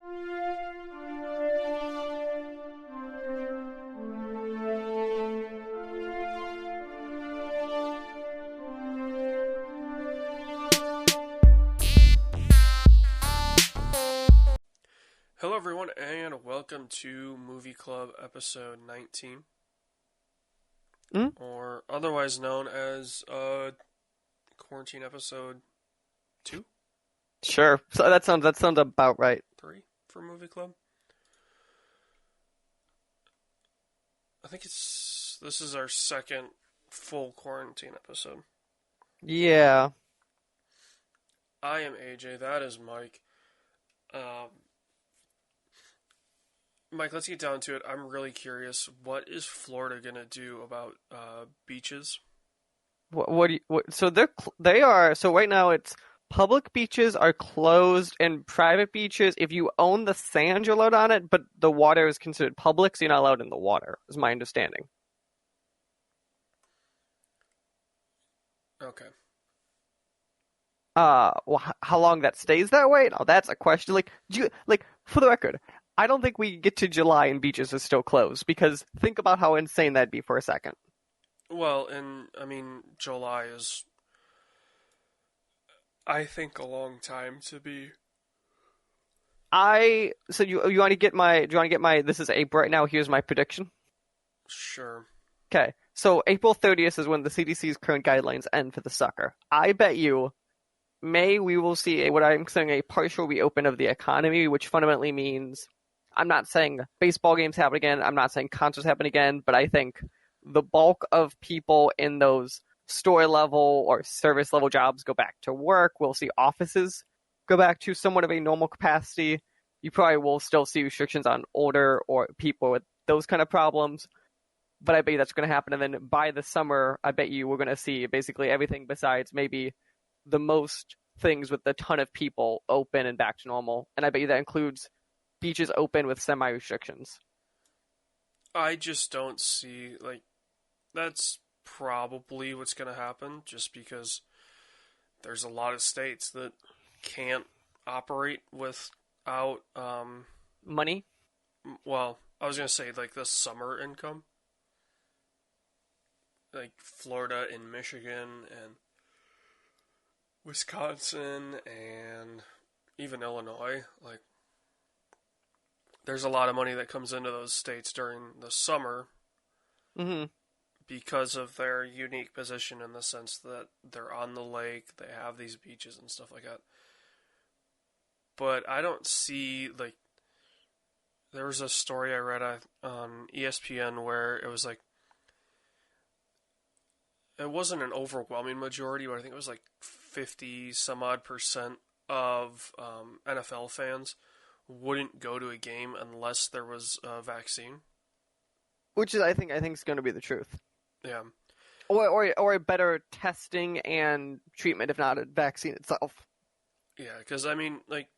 Hello, everyone, and welcome to Movie Club episode 19, Mm? or otherwise known as Quarantine episode 2, Sure. So that sounds about right. 3 for Movie Club. This is our second full quarantine episode. Yeah. I am AJ, that is Mike. Mike, let's get down to it. I'm really curious. What is Florida gonna do about beaches? What do you, so they are so right now it's public beaches are closed and private beaches if you own the sand you're allowed on it, but the water is considered public, so you're not allowed in the water, is my understanding. Okay. Well, how long that stays that way? Now that's a question. Like for the record, I don't think we get to July and beaches are still closed because think about how insane that'd be for a second. Well, and I mean, July is, I think, a long time to be. So you want to get my do you want to get my this is April right now, here's my prediction. Sure. Okay. So April 30th is when the CDC's current guidelines end for the sucker. I bet you May we will see what I'm saying a partial reopen of the economy, which fundamentally means I'm not saying baseball games happen again, I'm not saying concerts happen again, but I think the bulk of people in those store level or service level jobs go back to work. We'll see offices go back to somewhat of a normal capacity. You probably will still see restrictions on older or people with those kind of problems, but I bet you that's going to happen. And then by the summer, I bet you we're going to see basically everything besides maybe the most things with a ton of people open and back to normal. And I bet you that includes beaches open with semi-restrictions. I just don't see, like, that's probably what's going to happen just because there's a lot of states that can't operate without, Money? well, I was going to say, like, the summer income. Like, Florida and Michigan and Wisconsin and even Illinois, like, there's a lot of money that comes into those states during the summer Mm-hmm. because of their unique position in the sense that they're on the lake, they have these beaches and stuff like that. But I don't see, like, there was a story I read on ESPN where it was like, it wasn't an overwhelming majority, but I think it was like 50 some odd percent of NFL fans wouldn't go to a game unless there was a vaccine. Which is, I think is going to be the truth. Yeah. Or a better testing and treatment, if not a vaccine itself. Yeah, because, I mean, like,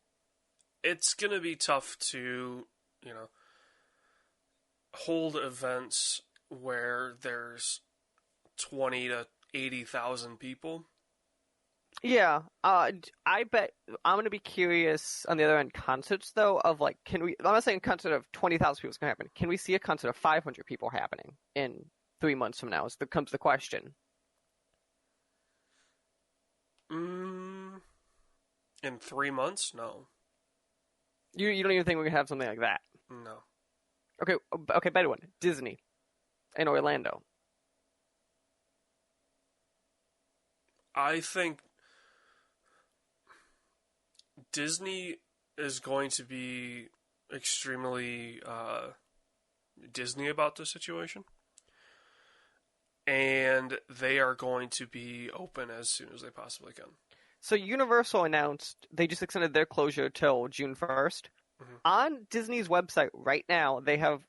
it's going to be tough to, you know, hold events where there's 20 to 80,000 people. Yeah, I bet I'm gonna be curious on the other end concerts though of like can we I'm not saying a concert of 20,000 people is gonna happen. Can we see a concert of 500 people happening in 3 months from now? Comes the question. Mm, in 3 months? No. You don't even think we can have something like that? No. Okay, better one. Disney in Orlando. I think Disney is going to be extremely Disney about this situation. And they are going to be open as soon as they possibly can. So Universal announced they just extended their closure till June 1st. Mm-hmm. On Disney's website right now, they have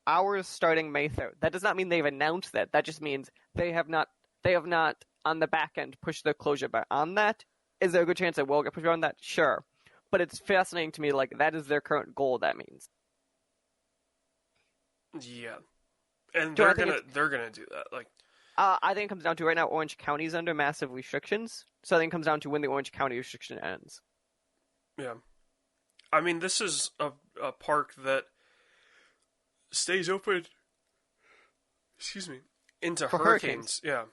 hours starting May 3rd. That does not mean they've announced that. That just means they have not on the back end pushed their closure back on that. Is there a good chance it will get pushed on that? Sure. But it's fascinating to me, like, that is their current goal, that means. Yeah. And Do I they're think gonna do that. Like, I think it comes down to right now Orange County's under massive restrictions. So I think it comes down to when the Orange County restriction ends. yeah. I mean, this is a park that stays open, excuse me, into for hurricanes. hurricanes. Yeah.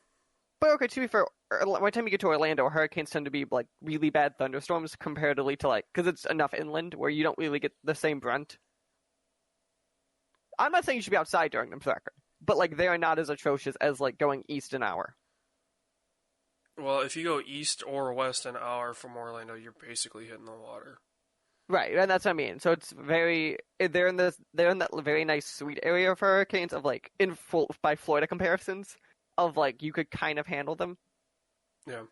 But okay, to be fair, by the time you get to Orlando, hurricanes tend to be like really bad thunderstorms comparatively to like because it's enough inland where you don't really get the same brunt. I'm not saying you should be outside during them, for the record, but like they are not as atrocious as like going east an hour. Well, if you go east or west an hour from Orlando, you're basically hitting the water. Right, and that's what I mean. So it's very they're in that very nice sweet area for hurricanes of like in full by Florida comparisons of like you could kind of handle them. Yeah.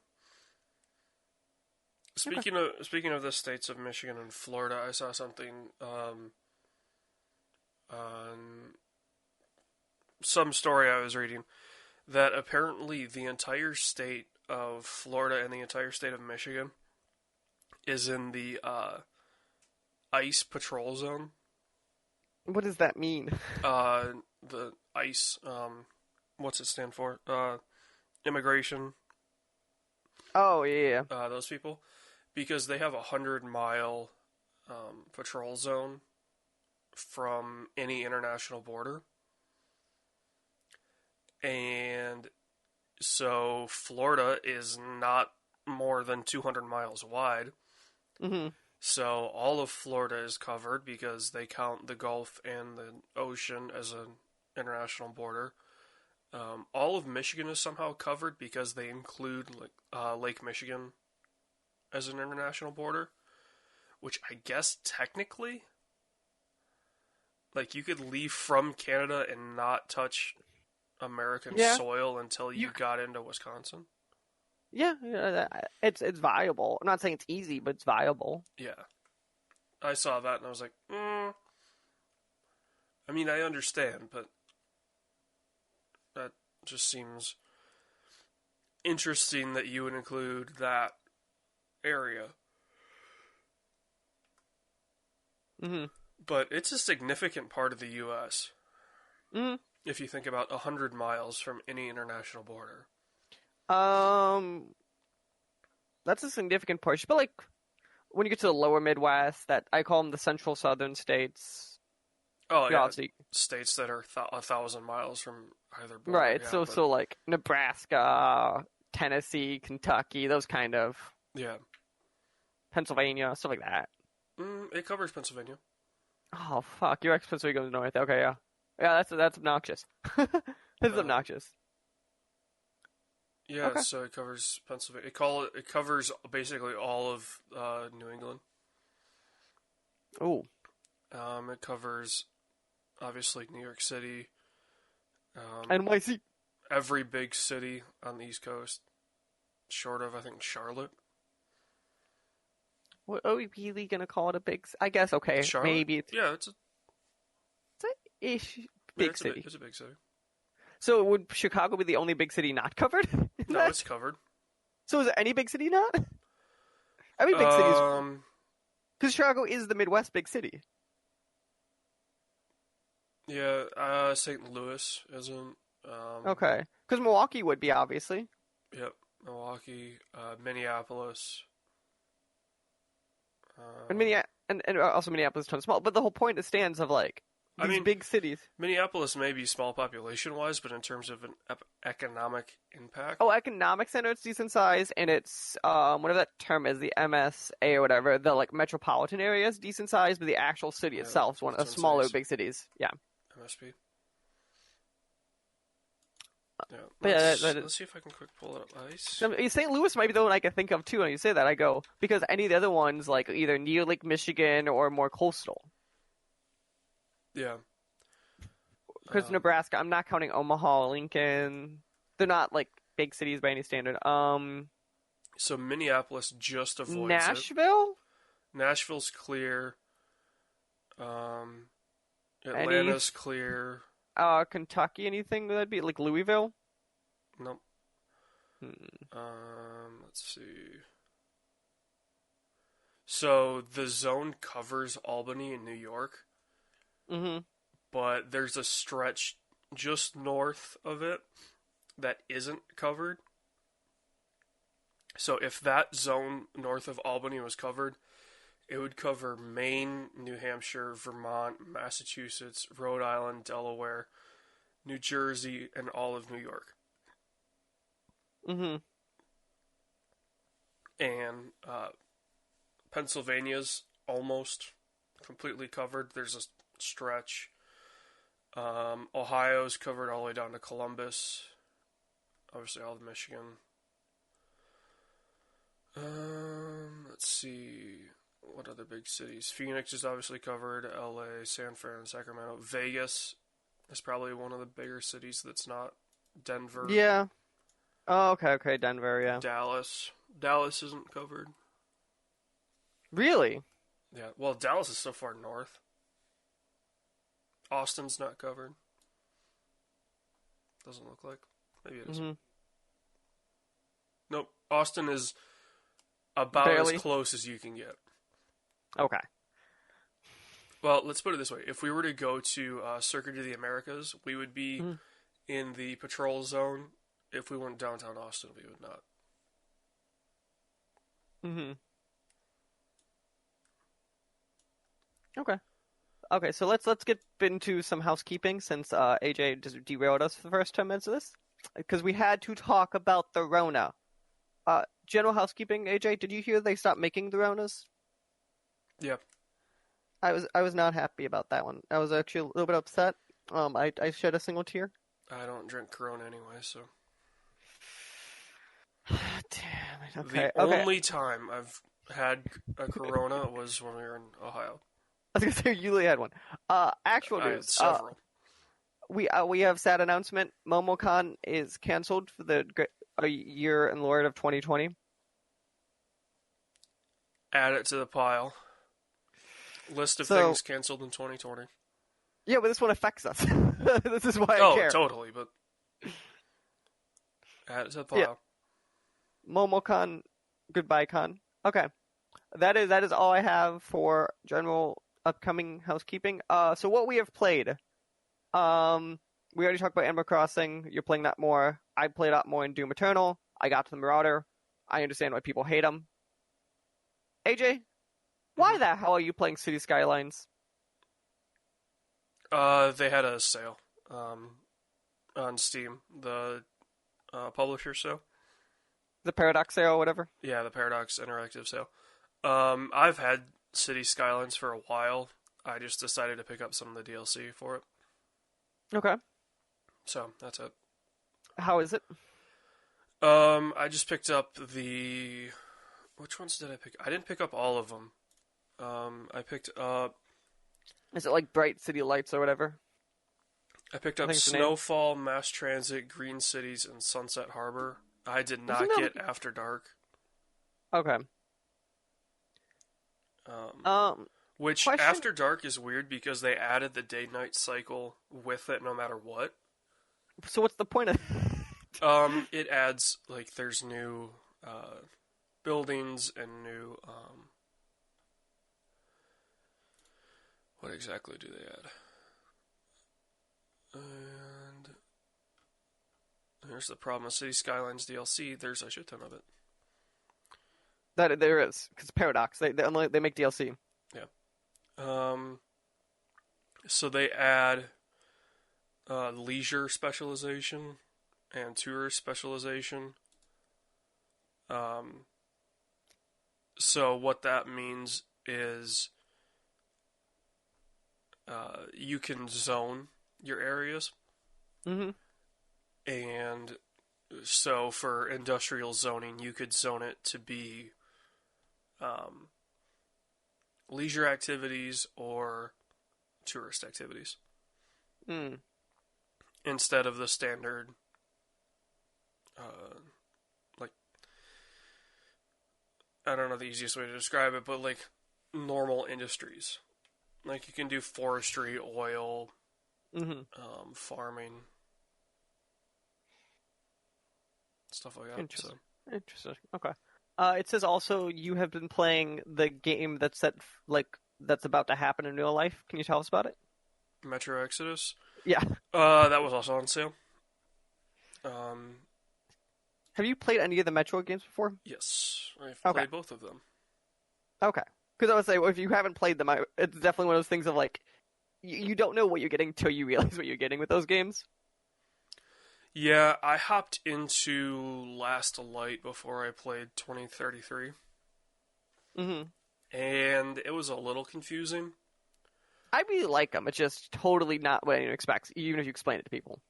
Okay. Speaking of the states of Michigan and Florida, I saw something on some story I was reading that apparently the entire state of Florida and the entire state of Michigan is in the ice patrol zone. What does that mean? The ice, what's it stand for? Immigration. Oh yeah. Those people, because they have 100-mile patrol zone from any international border, and so Florida is not more than 200 miles wide. Mm-hmm. So all of Florida is covered because they count the Gulf and the ocean as an international border. All of Michigan is somehow covered because they include Lake Michigan as an international border, which I guess technically, like you could leave from Canada and not touch American soil until you got into Wisconsin. Yeah, it's viable. I'm not saying it's easy, but it's viable. Yeah. I saw that and I was like, I mean, I understand, but that just seems interesting that you would include that area. Mm-hmm. But it's a significant part of the U.S. Mm-hmm. If you think about 100 miles from any international border. That's a significant portion. But like when you get to the lower Midwest, that I call them the central southern states. Oh yeah, obviously, states that are 1,000 miles from either border. right. Yeah, so like Nebraska, Tennessee, Kentucky, those kind of. Yeah. Pennsylvania, stuff like that. It covers Pennsylvania. Oh fuck, your ex-Pennsylvania goes north. Okay, yeah, yeah. That's obnoxious. This is obnoxious. Yeah, Okay. so it covers Pennsylvania. It covers basically all of New England. Ooh. It covers obviously New York City. NYC. Every big city on the East Coast, short of I think Charlotte. What are we really gonna call it a big? I guess okay, Charlotte? maybe it's Yeah, it's a ish big city. It's a big city. So would Chicago be the only big city not covered? No, it's covered. So is there any big city not? Every big city is because Chicago is the Midwest big city. Yeah, St. Louis isn't. Okay, because Milwaukee would be obviously. Yep, Milwaukee, Minneapolis. And also Minneapolis is kind of small, but the whole point stands of like these big cities. Minneapolis may be small population-wise, but in terms of an economic impact. Oh, economic center, it's decent size, and it's whatever that term is, the MSA or whatever, the like metropolitan area is decent size, but the actual city itself is one of the smaller big cities. Yeah. MSP. Yeah, but let's see if I can quick pull it up. Ice. St. Louis might be the one I can think of too when you say that. I go because any of the other ones like either near Lake Michigan or more coastal. Yeah. Because Nebraska, I'm not counting Omaha, Lincoln. They're not like big cities by any standard. So Minneapolis just avoids Nashville? it. Nashville's clear. Atlanta's clear. Kentucky, anything that'd be like Louisville? Nope. Let's see. So the zone covers Albany and New York. Mm-hmm. But there's a stretch just north of it that isn't covered. So if that zone north of Albany was covered, It would cover Maine, New Hampshire, Vermont, Massachusetts, Rhode Island, Delaware, New Jersey, and all of New York. Mm-hmm. And Pennsylvania's almost completely covered. There's a stretch. Ohio's covered all the way down to Columbus. Obviously, all of Michigan. Let's see. What other big cities? Phoenix is obviously covered. LA, San Fran, Sacramento. Vegas is probably one of the bigger cities that's not. Denver. Yeah. Oh, okay, Denver, yeah. Dallas. Dallas isn't covered. Really? Yeah, well, Dallas is so far north. Austin's not covered. Doesn't look like. Maybe it is. Mm-hmm. Nope. Austin is about Barely. as close as you can get. Okay. Well, let's put it this way. If we were to go to Circuit of the Americas, we would be in the patrol zone. If we went downtown Austin, we would not. Mm-hmm. Okay. Okay, so let's get into some housekeeping since AJ just derailed us for the first 10 minutes of this. Because we had to talk about the Rona. General housekeeping, AJ, did you hear they stopped making the Ronas? Yeah. I was not happy about that one. I was actually a little bit upset. I shed a single tear. I don't drink Corona anyway, so. Damn it. Okay. The only time I've had a Corona was when we were in Ohio. I was gonna say you really had one. Actual I had news. several. We have sad announcement. MomoCon is canceled for the year and Lord of 2020. Add it to the pile. List of things canceled in 2020. Yeah, but this one affects us. This is why I care. Oh, totally, but add it to the pile. Yeah. MomoCon, goodbye con. Okay, that is all I have for general upcoming housekeeping. So what we have played. We already talked about Animal Crossing. You're playing that more. I played that more in Doom Eternal. I got to the Marauder. I understand why people hate them. AJ, why the hell are you playing City Skylines? They had a sale on Steam, the publisher sale. The Paradox sale or whatever? Yeah, the Paradox Interactive sale. I've had City Skylines for a while. I just decided to pick up some of the DLC for it. Okay. So, that's it. How is it? I just picked up the... Which ones did I pick? I didn't pick up all of them. I picked up... Is it like Bright City Lights or whatever? I picked up Snowfall, Mass Transit, Green Cities, and Sunset Harbor. I did not get After Dark. Okay. Which, question? After Dark is weird because they added the day-night cycle with it no matter what. So what's the point of It adds, like, there's new buildings and new... what exactly do they add? And here's the problem with City Skylines DLC. There's a shit ton of it. That there is, because Paradox. They make DLC. Yeah. So they add leisure specialization and tourist specialization. So what that means is you can zone your areas. Mm-hmm. And so for industrial zoning, you could zone it to be leisure activities or tourist activities. Mm. Instead of the standard, like, I don't know the easiest way to describe it, but like normal industries. Like you can do forestry, oil, farming, stuff like that. Interesting. Interesting. Okay. It says also you have been playing the game that's that's about to happen in real life. Can you tell us about it? Metro Exodus. Yeah. That was also on sale. Have you played any of the Metro games before? Yes, I've Okay. played both of them. Okay. Because I would say, well, if you haven't played them, it's definitely one of those things of like, you don't know what you're getting till you realize what you're getting with those games. Yeah, I hopped into Last Light before I played 2033, Hmm. and it was a little confusing. I really like them. It's just totally not what anyone expects, even if you explain it to people.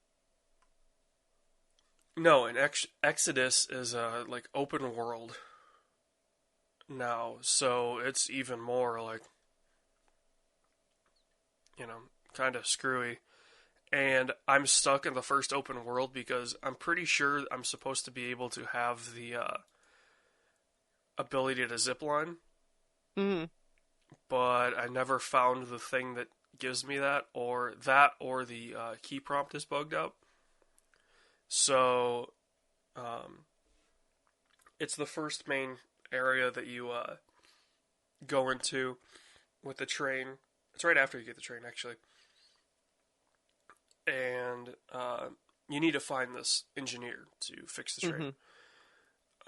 No, and Exodus is a like open world now, so it's even more like, kind of screwy. And I'm stuck in the first open world because I'm pretty sure I'm supposed to be able to have the ability to zip line, Hmm. but I never found the thing that gives me that, or the key prompt is bugged out. So, um, it's the first main area that you go into with the train. It's right after you get the train, actually. And you need to find this engineer to fix the train.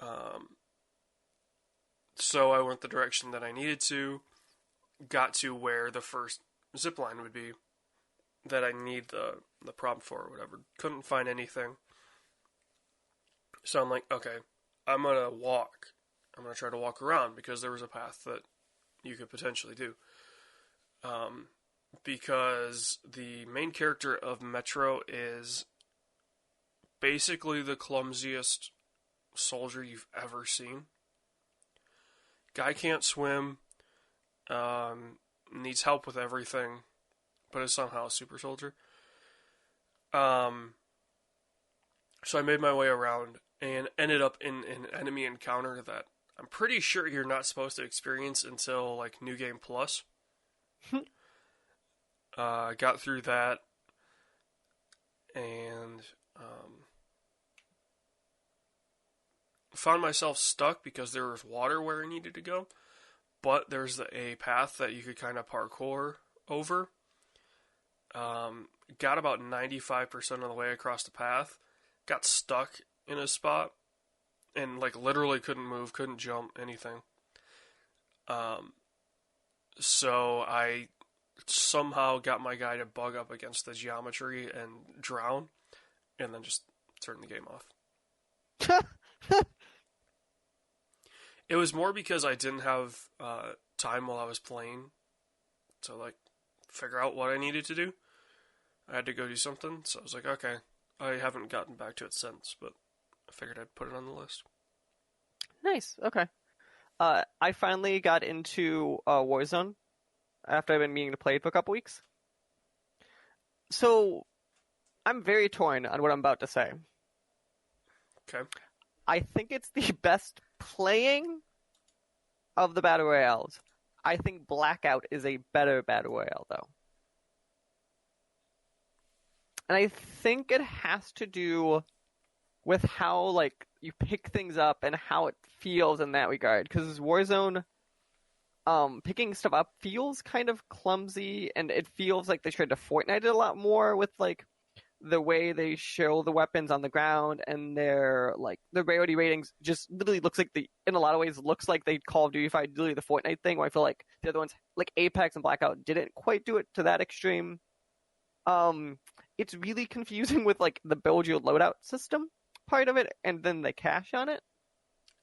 Hmm. So I went the direction that I needed to, got to where the first zip line would be that I need the prompt for or whatever. Couldn't find anything. So I'm like, okay, I'm gonna walk. I'm gonna try to walk around because there was a path that you could potentially do. Um, because the main character of Metro is basically the clumsiest soldier you've ever seen. Guy can't swim, needs help with everything, but is somehow a super soldier. Um, so I made my way around and ended up in an enemy encounter that I'm pretty sure you're not supposed to experience until like New Game Plus. Got through that and found myself stuck because there was water where I needed to go, but there's a path that you could kind of parkour over. Got about 95% of the way across the path, got stuck in a spot, and like literally couldn't move, couldn't jump, anything. So I somehow got my guy to bug up against the geometry and drown, and then just turn the game off. It was more because I didn't have time while I was playing to like figure out what I needed to do. I had to go do something, so I was like, okay, I haven't gotten back to it since, but I figured I'd put it on the list. Nice. Okay. I finally got into Warzone after I've been meaning to play it for a couple weeks. So I'm very torn on what I'm about to say. Okay. I think it's the best playing of the Battle Royales. I think Blackout is a better Battle Royale, though. And I think it has to do with how, like, you pick things up and how it feels in that regard. Because Warzone, picking stuff up feels kind of clumsy, and it feels like they tried to Fortnite it a lot more with, like, the way they show the weapons on the ground, and their rarity ratings just literally looks like in a lot of ways looks like they Call of Duty-fied literally the Fortnite thing, where I feel like the other ones like Apex and Blackout didn't quite do it to that extreme. It's really confusing with like the build your loadout system part of it, and then the cash on it.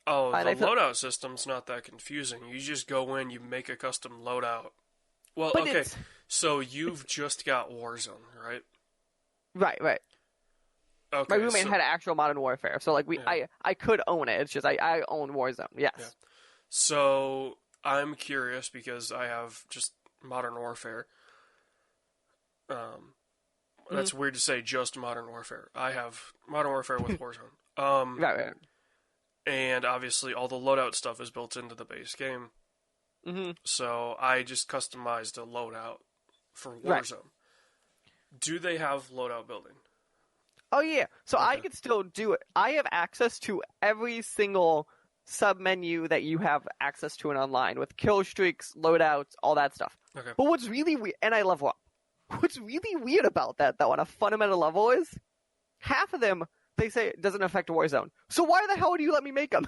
Oh, the loadout system's not that confusing. You just go in, you make a custom loadout. Well, But okay, so you've just got Warzone, right? Right. Okay, My roommate had actual Modern Warfare, so like yeah. I could own it. It's just I own Warzone. Yes. Yeah. So I'm curious because I have just Modern Warfare. That's weird to say just Modern Warfare. I have Modern Warfare with Warzone. Right. And obviously all the loadout stuff is built into the base game. Mm-hmm. So I just customized a loadout for Warzone. Right. Do they have loadout building? Oh yeah. So Okay. I could still do it. I have access to every single sub-menu that you have access to in online with kill streaks, loadouts, all that stuff. Okay. But what's really weird, and I love WAP. What's really weird about that, though, on a fundamental level is half of them, they say it doesn't affect Warzone. So why the hell do you let me make them?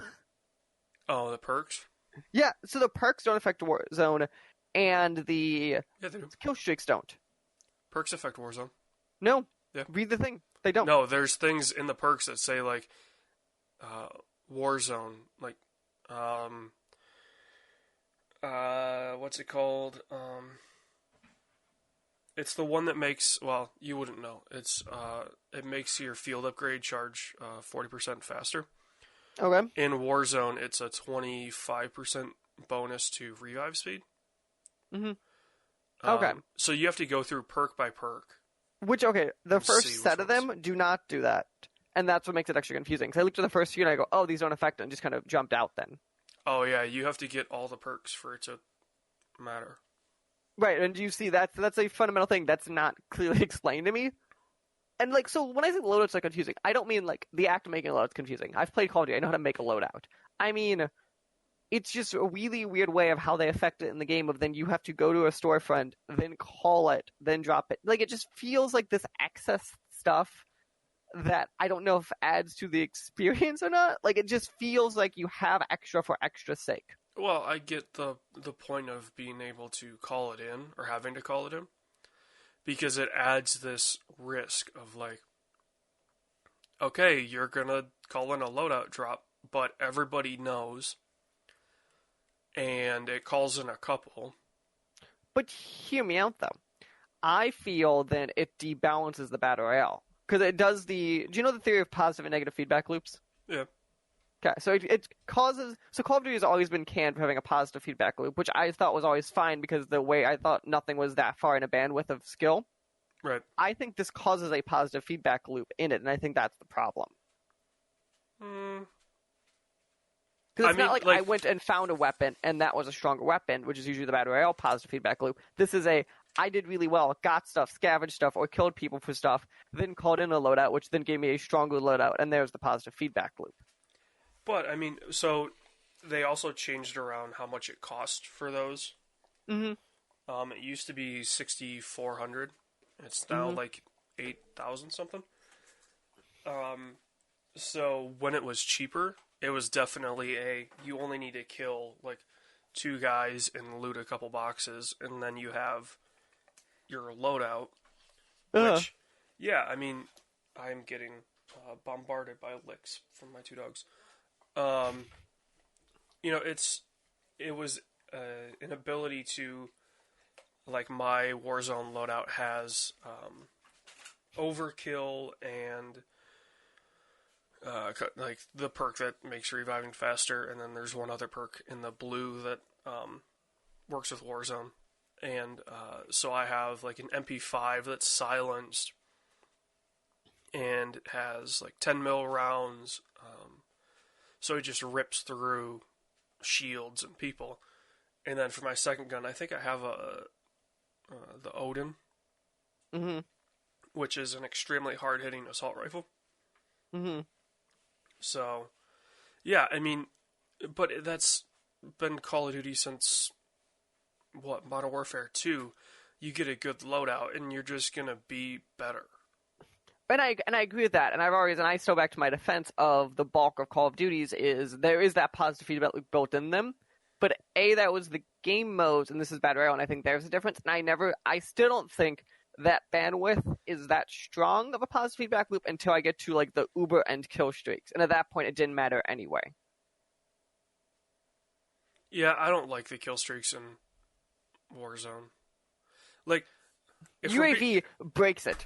Oh, the perks? Yeah, so the perks don't affect Warzone, and the Yeah, they do. kill streaks don't. Perks affect Warzone. No, Yeah. read the thing. They don't. No, there's things in the perks that say like Warzone, like um what's it called? It's the one that makes, well, you wouldn't know. It makes your field upgrade charge 40% faster. Okay. In Warzone, it's a 25% bonus to revive speed. Mm-hmm. Okay. So you have to go through perk by perk. Which, okay, the and first see set which of ones. them do not do that. And that's what makes it extra confusing. Because I looked at the first few and I go, oh, these don't affect it, and just kind of jumped out then. Oh yeah, you have to get all the perks for it to matter. Right, and you see that's a fundamental thing that's not clearly explained to me. And like, so when I say loadouts are confusing, I don't mean like the act of making a loadout's confusing. I've played Call of Duty, I know how to make a loadout. I mean, it's just a really weird way of how they affect it in the game of then you have to go to a storefront, then call it, then drop it. Like, it just feels like this excess stuff that I don't know if adds to the experience or not. Like, it just feels like you have extra for extra's sake. Well, I get the point of being able to call it in or having to call it in because it adds this risk of like, okay, you're gonna call in a loadout drop, but everybody knows, and it calls in a couple. But hear me out though. I feel that it debalances the battle royale because it does the. Do you know the theory of positive and negative feedback loops? Yeah. Okay, so it causes. So Call of Duty has always been canned for having a positive feedback loop, which I thought was always fine because the way I thought nothing was that far in a bandwidth of skill. Right. I think this causes a positive feedback loop in it, and I think that's the problem. Hmm. Because I it's mean, not like I went and found a weapon and that was a stronger weapon, which is usually the battle royale positive feedback loop. This is I did really well, got stuff, scavenged stuff, or killed people for stuff, then called in a loadout, which then gave me a stronger loadout, and there's the positive feedback loop. But I mean, so they also changed around how much it cost for those. Mm-hmm. It used to be 6,400. It's now like 8,000 something. So when it was cheaper, it was definitely you only need to kill like 2 guys and loot a couple boxes, and then you have your loadout. Which, yeah, I mean, I'm getting bombarded by licks from my 2 dogs. You know, it was an ability to, like, my Warzone loadout has overkill and like the perk that makes reviving faster, and then there's one other perk in the blue that works with Warzone. And so I have like an MP5 that's silenced and has like 10 mil rounds. So it just rips through shields and people. And then for my second gun, I think I have the Odin, which is an extremely hard-hitting assault rifle. Mm-hmm. So, yeah, I mean, but that's been Call of Duty since, what, Modern Warfare 2. You get a good loadout, and you're just gonna be better. And I agree with that, and I still back to my defense of the bulk of Call of Duties is there is that positive feedback loop built in them, but that was the game modes, and this is Battle Royale, and I think there's a difference, and I still don't think that bandwidth is that strong of a positive feedback loop until I get to like the uber end kill streaks, and at that point it didn't matter anyway. Yeah, I don't like the kill streaks in Warzone. Like, if UAV breaks it.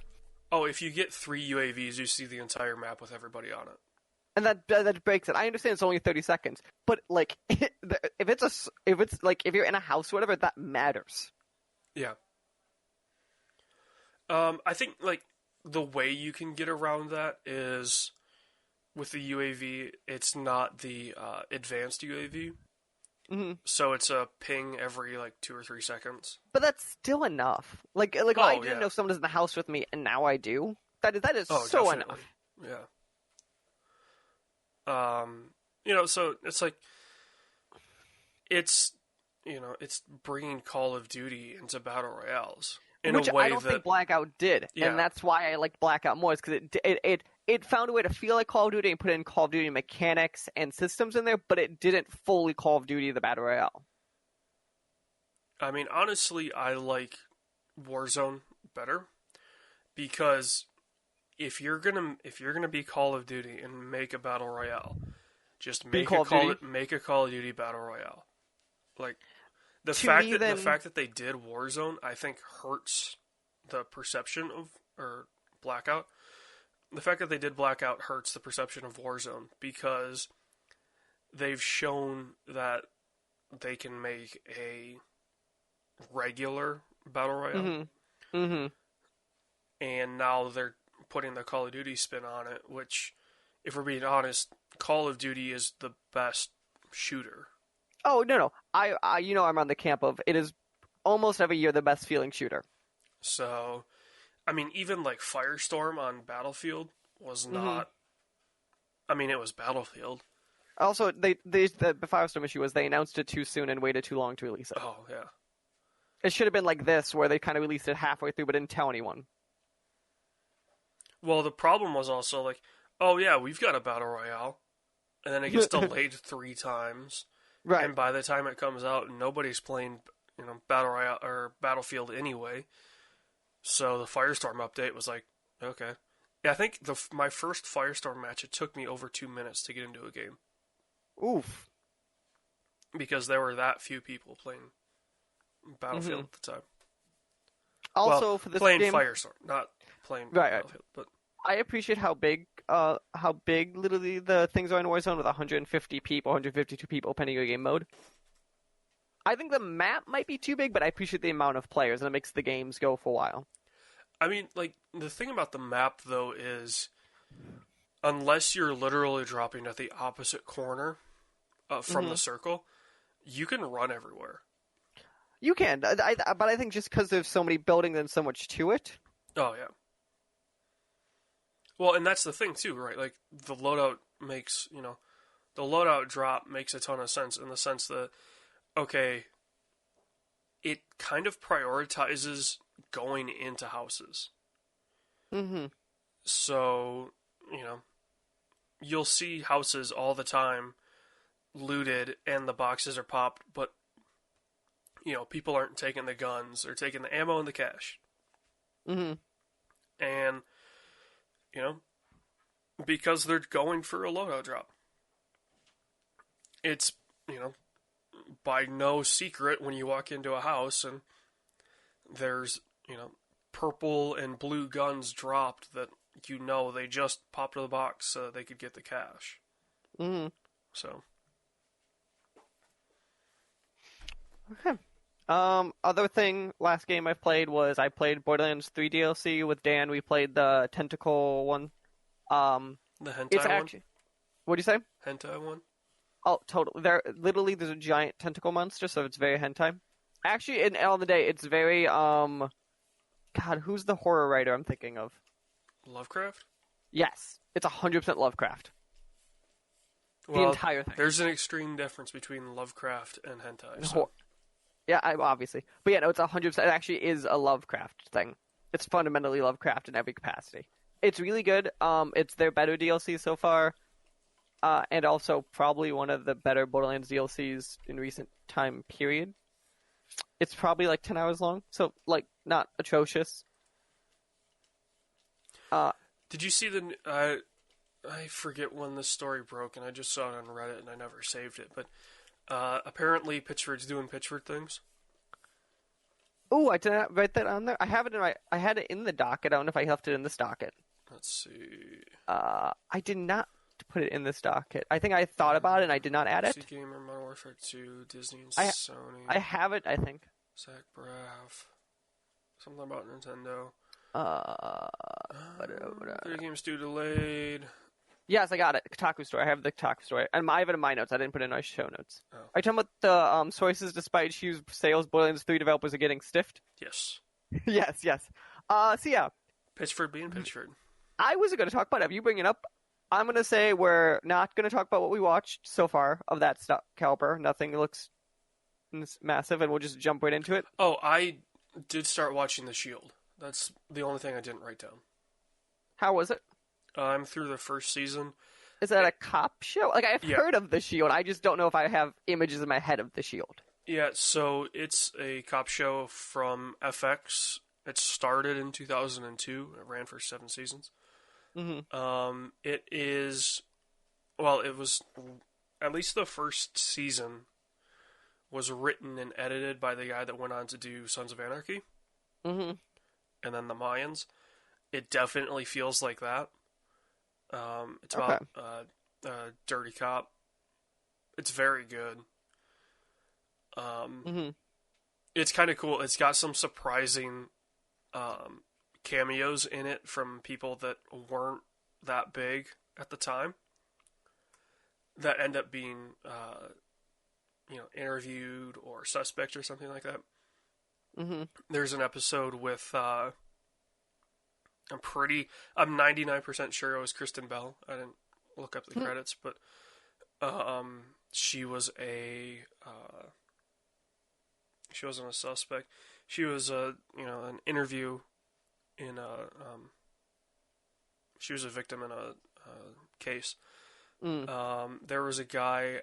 Oh, if you get 3 UAVs, you see the entire map with everybody on it. And that breaks it. I understand it's only 30 seconds, but like if you're in a house or whatever, that matters. Yeah. I think like the way you can get around that is with the UAV. It's not the advanced UAV, so it's a ping every like 2 or 3 seconds. But that's still enough. I didn't know someone was in the house with me, and now I do. That is so definitely. enough. Yeah. You know, so it's like it's bringing Call of Duty into battle royales. in a Which I way don't that, think Blackout did, yeah, and that's why I liked Blackout more, is because it found a way to feel like Call of Duty and put in Call of Duty mechanics and systems in there, but it didn't fully Call of Duty the Battle Royale. I mean, honestly, I like Warzone better because if you're gonna be Call of Duty and make a battle royale, just Be Call of Duty. make a Call of Duty battle royale. Like the 2D the then. fact that they did Warzone, I think hurts the perception of or Blackout. The fact that they did Blackout hurts the perception of Warzone because they've shown that they can make a regular battle royale, Mm-hmm. Mm-hmm. and now they're putting the Call of Duty spin on it, which, if we're being honest, Call of Duty is the best shooter. Oh, no. I'm on the camp of it is almost every year the best feeling shooter. So, I mean, even like Firestorm on Battlefield was not. I mean, it was Battlefield. Also, the Firestorm issue was they announced it too soon and waited too long to release it. Oh, yeah. It should have been like this, where they kind of released it halfway through but didn't tell anyone. Well, the problem was also like, oh yeah, we've got a battle royale, and then it gets delayed 3 times, Right. and by the time it comes out, nobody's playing, battle royale or Battlefield anyway. So the Firestorm update was like, okay, yeah, I think my first Firestorm match, it took me over 2 minutes to get into a game Oof. because there were that few people playing Battlefield at the time. Also, well, for this playing game, Firestorm, not playing Battlefield, but I appreciate how big literally the things are in Warzone with 150 people, 152 people depending on your game mode. I think the map might be too big, but I appreciate the amount of players, and it makes the games go for a while. I mean, like, the thing about the map, though, is unless you're literally dropping at the opposite corner from the circle, you can run everywhere. You can, but I think just because there's so many buildings and so much to it. Oh, yeah. Well, and that's the thing, too, right? Like, the loadout makes, the loadout drop makes a ton of sense in the sense that, okay, it kind of prioritizes going into houses. Mm-hmm. So, you'll see houses all the time looted and the boxes are popped, but, people aren't taking the guns. They're taking the ammo and the cash. Mm-hmm. And, because they're going for a loadout drop. It's, by no secret when you walk into a house and there's, purple and blue guns dropped that they just popped to the box so they could get the cash. Mm-hmm. So. Okay. Other thing, last game I played was I played Borderlands 3 DLC with Dan. We played the Tentacle one. The hentai one? What'd you say? Hentai one? Oh, totally. There's a giant tentacle monster, so it's very hentai. Actually, in all the day, it's very, God, who's the horror writer I'm thinking of? Lovecraft? Yes. It's 100% Lovecraft. Well, the entire thing. There's an extreme difference between Lovecraft and hentai. So. Yeah, obviously. But yeah, no, it's 100%. It actually is a Lovecraft thing. It's fundamentally Lovecraft in every capacity. It's really good. It's their better DLC so far. And also probably one of the better Borderlands DLCs in recent time period. It's probably like 10 hours long, so like not atrocious. Did you see I forget when this story broke, and I just saw it on Reddit, and I never saved it. But apparently, Pitchford's doing Pitchford things. Oh, I did not write that on there. I have it I had it in the docket. I don't know if I left it in this docket. Let's see. I did not put it in this docket. I think I thought about it and I did not add it. Gamer, Modern Warfare 2, Disney and Sony. I have it, I think. Zach Braff. Something about Nintendo. 3 games due delayed. Yes, I got it. Kotaku story. I have the Kotaku story. And I have it in my notes. I didn't put it in my show notes. Oh. Are you talking about the sources despite huge sales, Borderlands 3 developers are getting stiffed? Yes. yes. So yeah. Pitchford being Pitchford. I wasn't going to talk about it. If you bring it up, I'm going to say we're not going to talk about what we watched so far of that caliber. Nothing looks massive, and we'll just jump right into it. Oh, I did start watching The Shield. That's the only thing I didn't write down. How was it? I'm through the first season. Is that a cop show? Like, I've Yeah. heard of The Shield. I just don't know if I have images in my head of The Shield. Yeah, so it's a cop show from FX. It started in 2002. It ran for 7 seasons. It is, well, it was, at least the first season was written and edited by the guy that went on to do Sons of Anarchy. Mm-hmm. And then The Mayans. It definitely feels like that. It's about a dirty cop. It's very good. It's kind of cool. It's got some surprising cameos in it from people that weren't that big at the time that end up being interviewed or suspect or something like that. There's an episode with I'm 99% sure it was Kristen Bell. I didn't look up the credits, but she was she wasn't a suspect. She was an interview in she was a victim in a case. There was a guy,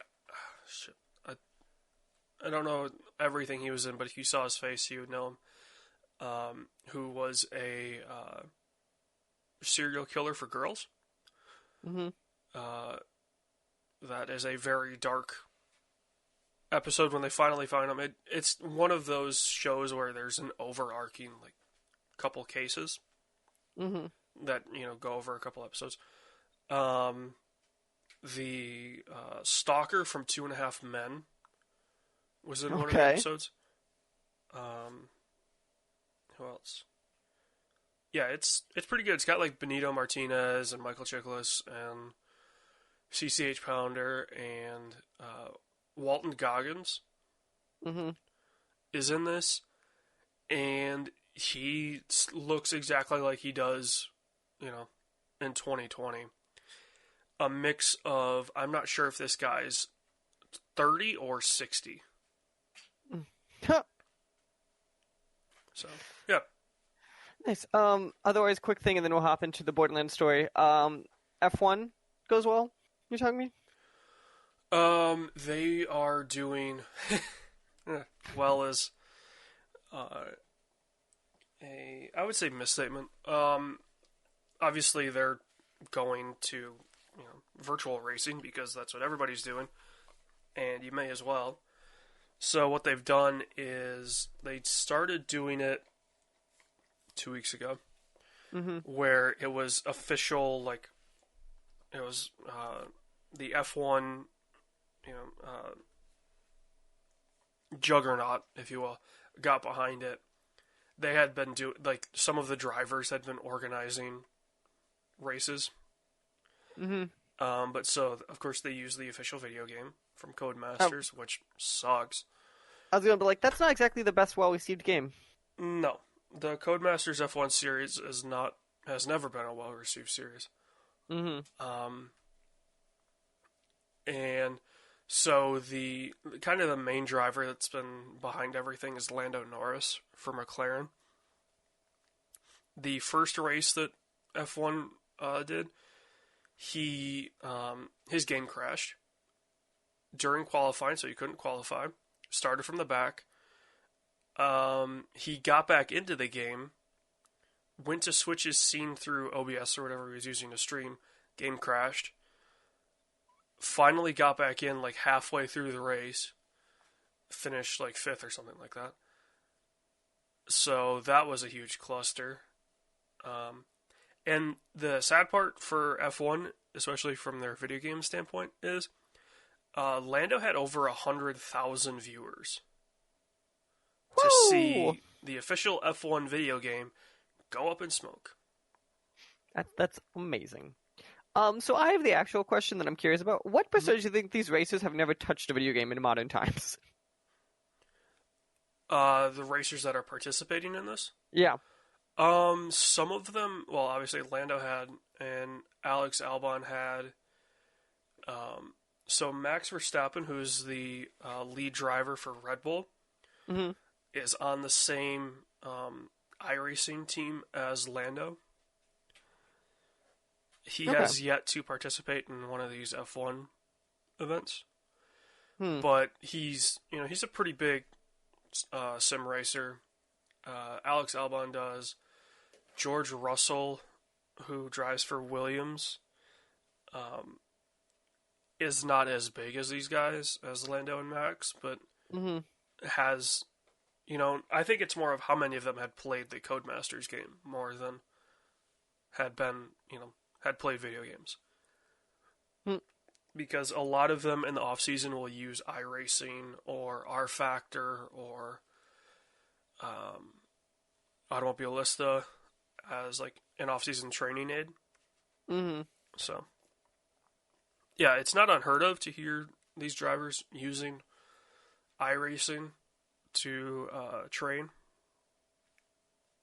I don't know everything he was in, but if you saw his face, you would know him, who was a serial killer for girls. That is a very dark episode when they finally find him. It's one of those shows where there's an overarching couple cases that go over a couple episodes. The stalker from 2.5 Men was in one of the episodes. Who else? Yeah, it's pretty good. It's got Benito Martinez and Michael Chiklis and CCH Pounder and Walton Goggins is in this, and he looks exactly like he does, in 2020. A mix of, I'm not sure if this guy's 30 or 60. So, yeah. Nice. Otherwise, quick thing, and then we'll hop into the Borderlands story. F1 goes well. You're talking to me? They are doing well as I would say misstatement. Obviously they're going to virtual racing because that's what everybody's doing, and you may as well. So what they've done is they started doing it 2 weeks ago, where it was official, it was the F1 juggernaut, if you will, got behind it. They had been some of the drivers had been organizing races. But so, of course, they use the official video game from Codemasters, which sucks. I was going to be like, that's not exactly the best well-received game. No. The Codemasters F1 series has never been a well-received series. And so the kind of the main driver that's been behind everything is Lando Norris for McLaren. The first race that F1 did, his game crashed during qualifying, so he couldn't qualify. Started from the back. He got back into the game, went to switch his scene through OBS or whatever he was using to stream. Game crashed. Finally got back in halfway through the race. Finished 5th or something like that. So that was a huge cluster. And the sad part for F1, especially from their video game standpoint, is Lando had over 100,000 viewers to see the official F1 video game go up in smoke. That's amazing. So I have the actual question that I'm curious about. What percentage do you think these racers have never touched a video game in modern times? The racers that are participating in this? Yeah. Some of them, well, obviously Lando had, and Alex Albon had. So Max Verstappen, who's the lead driver for Red Bull, is on the same iRacing team as Lando. He Okay. has yet to participate in one of these F1 events, Hmm. but he's a pretty big sim racer. Alex Albon does. George Russell, who drives for Williams, um, is not as big as these guys, as Lando and Max, but Hmm. has, I think it's more of how many of them had played the Codemasters game more than had been, had played video games. Hmm. Because a lot of them in the off season will use iRacing or R Factor or Automobilista as like an off season training aid. Hmm. So yeah, it's not unheard of to hear these drivers using iRacing to train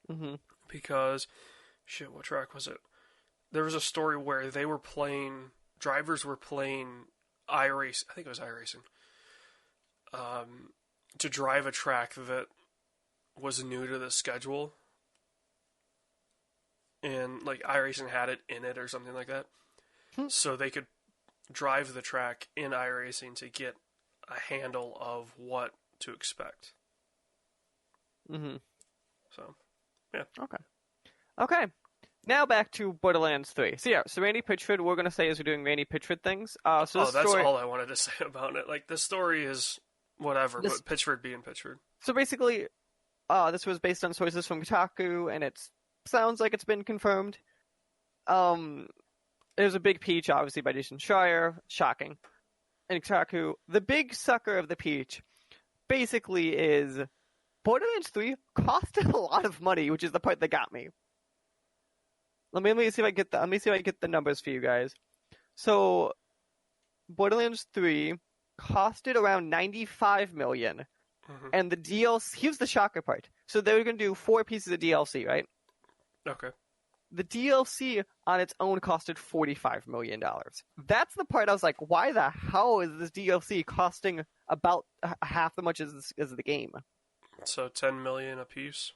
Hmm. because shit, what track was it? There was a story where drivers were playing iRace. I think it was iRacing. To drive a track that was new to the schedule, and like iRacing had it in it or something like that, Hmm. so they could drive the track in iRacing to get a handle of what to expect. Hmm. So, yeah. Okay. Okay. Now back to Borderlands 3. So yeah, so Randy Pitchford, we're gonna say is we're doing Randy Pitchford things. So Oh, this that's story, all I wanted to say about it. Like the story is whatever, this, but Pitchford being Pitchford. so basically, this was based on sources from Kotaku, and it sounds like it's been confirmed. Um, There's a big peach, obviously by Jason Schreier, shocking. And Kotaku, the big sucker of the peach, basically is Borderlands 3 costed a lot of money, which is the part that got me. Let me see if I get the numbers for you guys. So Borderlands 3 costed around 95 million, Mm-hmm. and the DLC. Here's the shocker part. So they were going to do 4 pieces of DLC, right? Okay. The DLC on its own costed $45 million. That's the part I was like, why the hell is this DLC costing about half the much as the game? So 10 million a piece.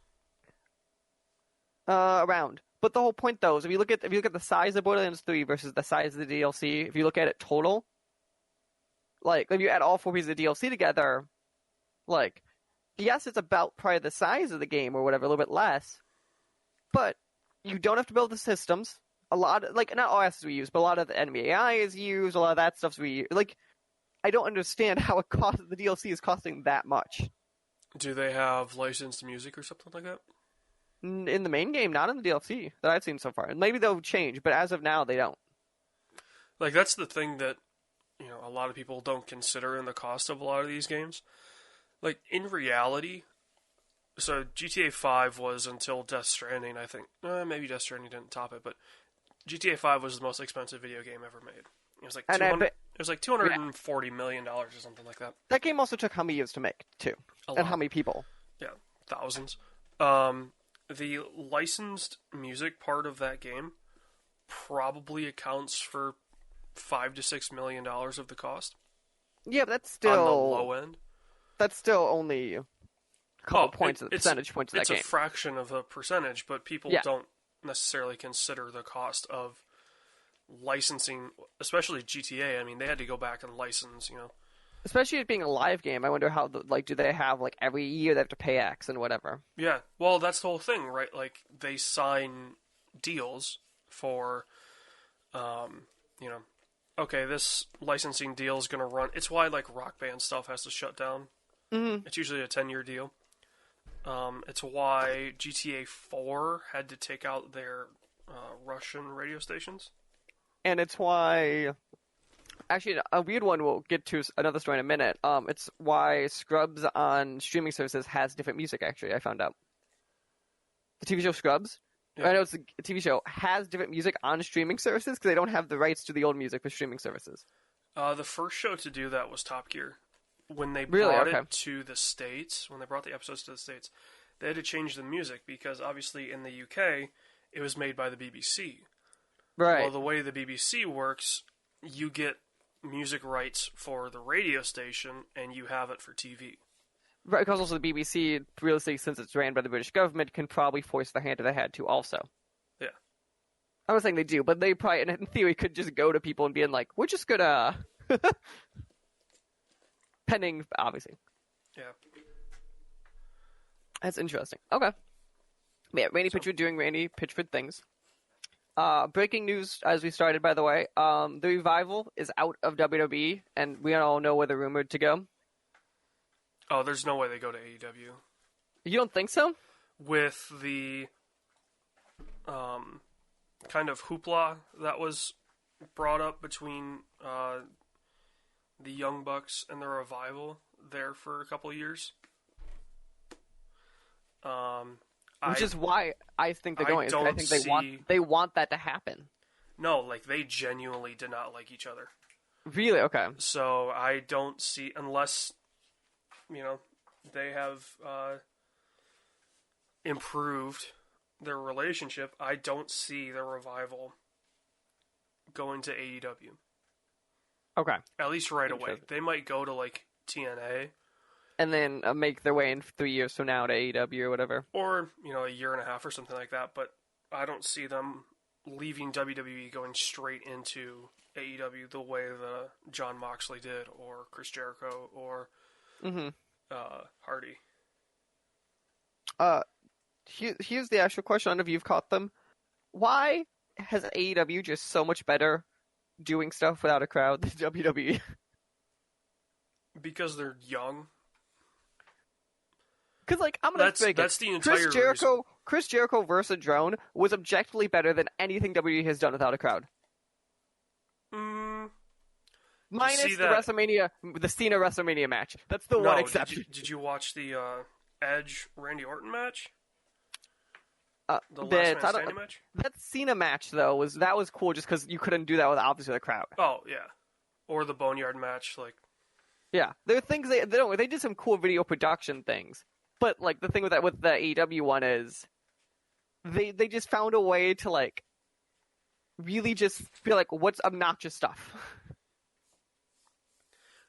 Around. But the whole point though is if you look at the size of Borderlands 3 versus the size of the DLC, if you look at it total, like if you add all 4 pieces of DLC together, like yes, it's about probably the size of the game or whatever, a little bit less, but you don't have to build the systems. A lot of, like not all assets we use, but a lot of the enemy AI is used. A lot of that stuff's like. I don't understand how it costs. The DLC is costing that much. Do they have licensed music or something like that? In the main game, not in the DLC that I've seen so far. And maybe they'll change, but as of now, they don't. Like that's the thing that a lot of people don't consider in the cost of a lot of these games. Like in reality, so GTA 5 was until Death Stranding, I think. Maybe Death Stranding didn't top it, but GTA 5 was the most expensive video game ever made. It was like And I 200. bet It was like $240 million or something like that. that game also took how many years to make too, A and lot. how many people. Yeah, thousands. The licensed music part of that game probably accounts for $5 to $6 million of the cost Yeah, but on the low end. that's still only a couple points, it's percentage points of that it's game. a fraction of a percentage, but people Yeah. don't necessarily consider the cost of licensing, especially GTA. I mean, they had to go back and license, Especially it being a live game, I wonder how do they have like every year they have to pay X and whatever. Yeah, well, that's the whole thing, right? Like they sign deals for, you know, okay, this licensing deal is going to run. It's why like Rock Band stuff has to shut down. Mm-hmm. It's usually a 10-year deal. It's why GTA 4 had to take out their Russian radio stations. And it's why, actually, a weird one we'll get to another story in a minute. It's why Scrubs on streaming services has different music. Actually, I found out the TV show Scrubs. Yeah. I know it's a TV show has different music on streaming services because they don't have the rights to the old music for streaming services. The first show to do that was Top Gear. When they Really? brought Okay. it to the States, when they brought the episodes to the States, they had to change the music because obviously in the UK it was made by the BBC. Right. Well, the way the BBC works, you get music rights for the radio station and you have it for TV. Right, because also the BBC, realistically, since it's ran by the British government, can probably force their hand if they had to also. Yeah. I'm not saying they do, but they probably, in theory, could just go to people and be like, we're just gonna... Pending, obviously. Yeah. That's interesting. Okay. Yeah, Randy Pitchford doing Randy Pitchford things. Breaking news as we started, by the way. The Revival is out of WWE, and we all know where they're rumored to go. Oh, there's no way they go to AEW. You don't think so? With the kind of hoopla that was brought up between the Young Bucks and the Revival there for a couple of years. Which is why I think they're going. I think they want that to happen. No, like they genuinely did not like each other. Really? Okay. So I don't see, unless they have improved their relationship, I don't see the Revival going to AEW. Okay. At least right away. They might go to like TNA. And then make their way in 3 years from now to AEW or whatever. Or, a year and a half or something like that. But I don't see them leaving WWE going straight into AEW the way the Jon Moxley did, or Chris Jericho, or Hardy. Here's the actual question. I don't know if you've caught them. Why has AEW just so much better doing stuff without a crowd than WWE? Because they're young. Because, I'm gonna that's the entire reason. Chris Jericho versus Drone was objectively better than anything WWE has done without a crowd. Minus the Cena WrestleMania match. That's the one exception. Did you watch the Edge Randy Orton match? The last man standing match? That Cena match though was cool just because you couldn't do that without obviously the crowd. Oh yeah, or the Boneyard match, like. Yeah, there are things they did some cool video production things. But, the thing with the AEW one is, they just found a way to, really just feel like, what's obnoxious stuff?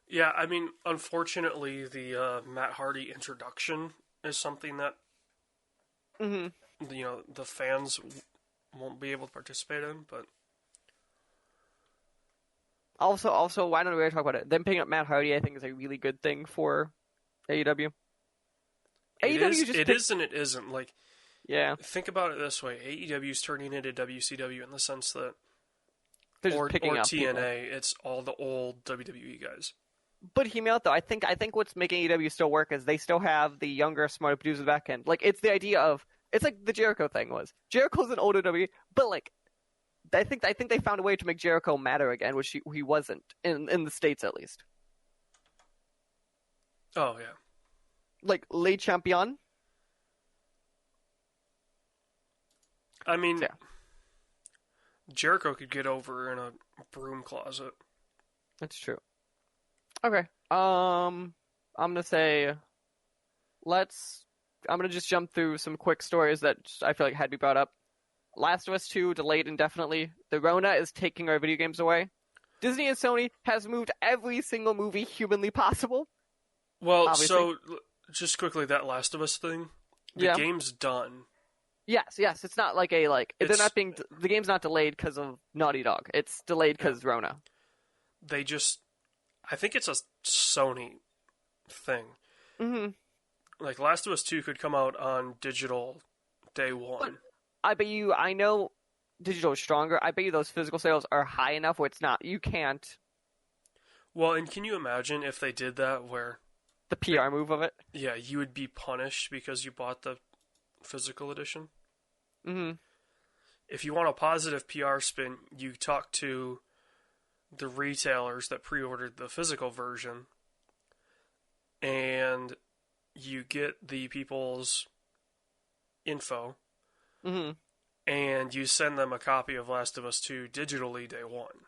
Yeah, I mean, unfortunately, the Matt Hardy introduction is something that, the fans won't be able to participate in, but... Also, why don't we talk about it? Them picking up Matt Hardy, I think, is a really good thing for AEW. It is and it isn't. Yeah. Think about it this way: AEW is turning into WCW in the sense that, or TNA, people. It's all the old WWE guys. But hear me out though. I think what's making AEW still work is they still have the younger, smarter producers back end. It's the idea of it's like the Jericho thing was. Jericho's an older WWE, but I think they found a way to make Jericho matter again, which he wasn't in the States at least. Oh yeah. Le Champion. I mean, Jericho could get over in a broom closet. That's true. Okay. I'm gonna say, I'm gonna just jump through some quick stories that I feel like had to be brought up. Last of Us 2 delayed indefinitely. The Rona is taking our video games away. Disney and Sony has moved every single movie humanly possible. Well, obviously. So just quickly, that Last of Us thing, the game's done. Yes, it's not they're not being, the game's not delayed because of Naughty Dog. It's delayed because Rona. They just, I think it's a Sony thing. Last of Us 2 could come out on digital day one. But I know digital is stronger. I bet you those physical sales are high enough where it's not, you can't. Well, and can you imagine if they did that where the PR move of it? Yeah, you would be punished because you bought the physical edition. If you want a positive PR spin, you talk to the retailers that pre-ordered the physical version, and you get the people's info, and you send them a copy of Last of Us 2 digitally day one.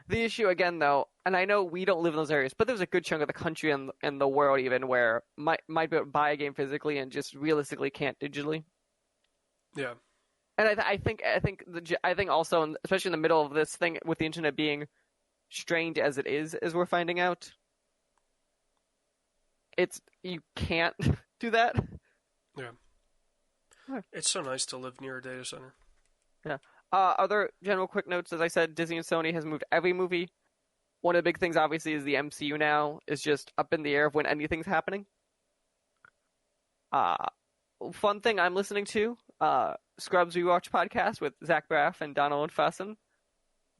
The issue, again, though, and I know we don't live in those areas, but there's a good chunk of the country and the world even where might be able to buy a game physically and just realistically can't digitally. Yeah. And I think also, especially in the middle of this thing with the internet being strained as it is, as we're finding out, you can't do that. Yeah. Yeah. It's so nice to live near a data center. Yeah. Other general quick notes, as I said, Disney and Sony has moved every movie. One of the big things, obviously, is the MCU now is just up in the air of when anything's happening. Fun thing I'm listening to, Scrubs Rewatch podcast with Zach Braff and Donald Faison.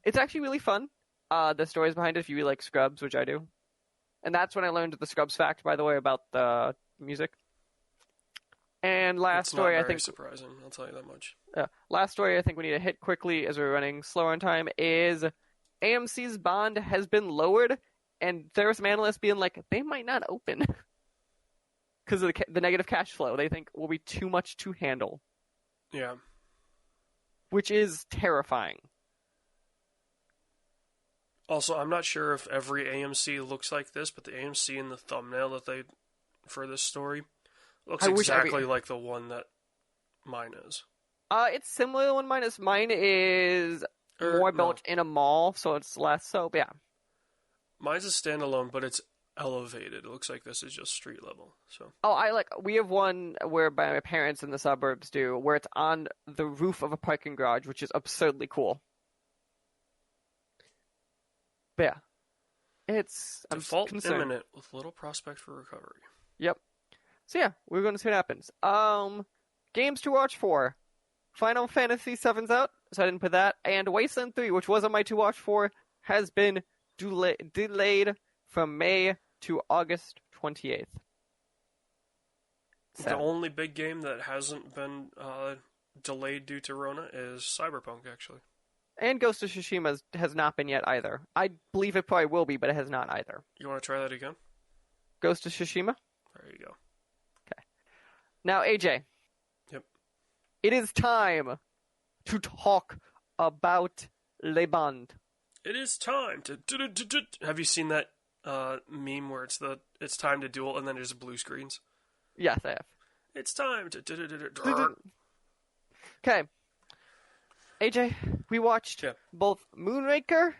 It's actually really fun. The stories behind it, if you like Scrubs, which I do. And that's when I learned the Scrubs fact, by the way, about the music. And last It's story, not I very think. surprising. I'll tell you that much. Last story, I think we need to hit quickly as we're running slower on time. Is AMC's bond has been lowered, and there's some analysts being like they might not open because of the negative cash flow. They think will be too much to handle, Yeah. which is terrifying. Also, I'm not sure if every AMC looks like this, but the AMC in the thumbnail that they for this story looks exactly like the one that mine is. It's similar to one mine is more built in a mall, so it's less so. But yeah, mine's a standalone, but it's elevated. It looks like this is just street level. So. Oh, we have one where my parents in the suburbs do, where it's on the roof of a parking garage, which is absurdly cool. But yeah, it's default imminent with little prospect for recovery. Yep. So yeah, we're going to see what happens. Games to watch for. Final Fantasy VII's out, so I didn't put that. And Wasteland 3, which was on my to watch for, has been delayed from May to August 28th. The only big game that hasn't been delayed due to Rona is Cyberpunk, actually. And Ghost of Tsushima has not been yet either. I believe it probably will be, but it has not either. You want to try that again? Ghost of Tsushima? There you go. Okay. Now, AJ. Yep. It is time to talk about Le Bond. It is time to... Have you seen that meme where it's time to duel and then there's blue screens? Yes, I have. It's time to... Okay. AJ, we watched both Moonraker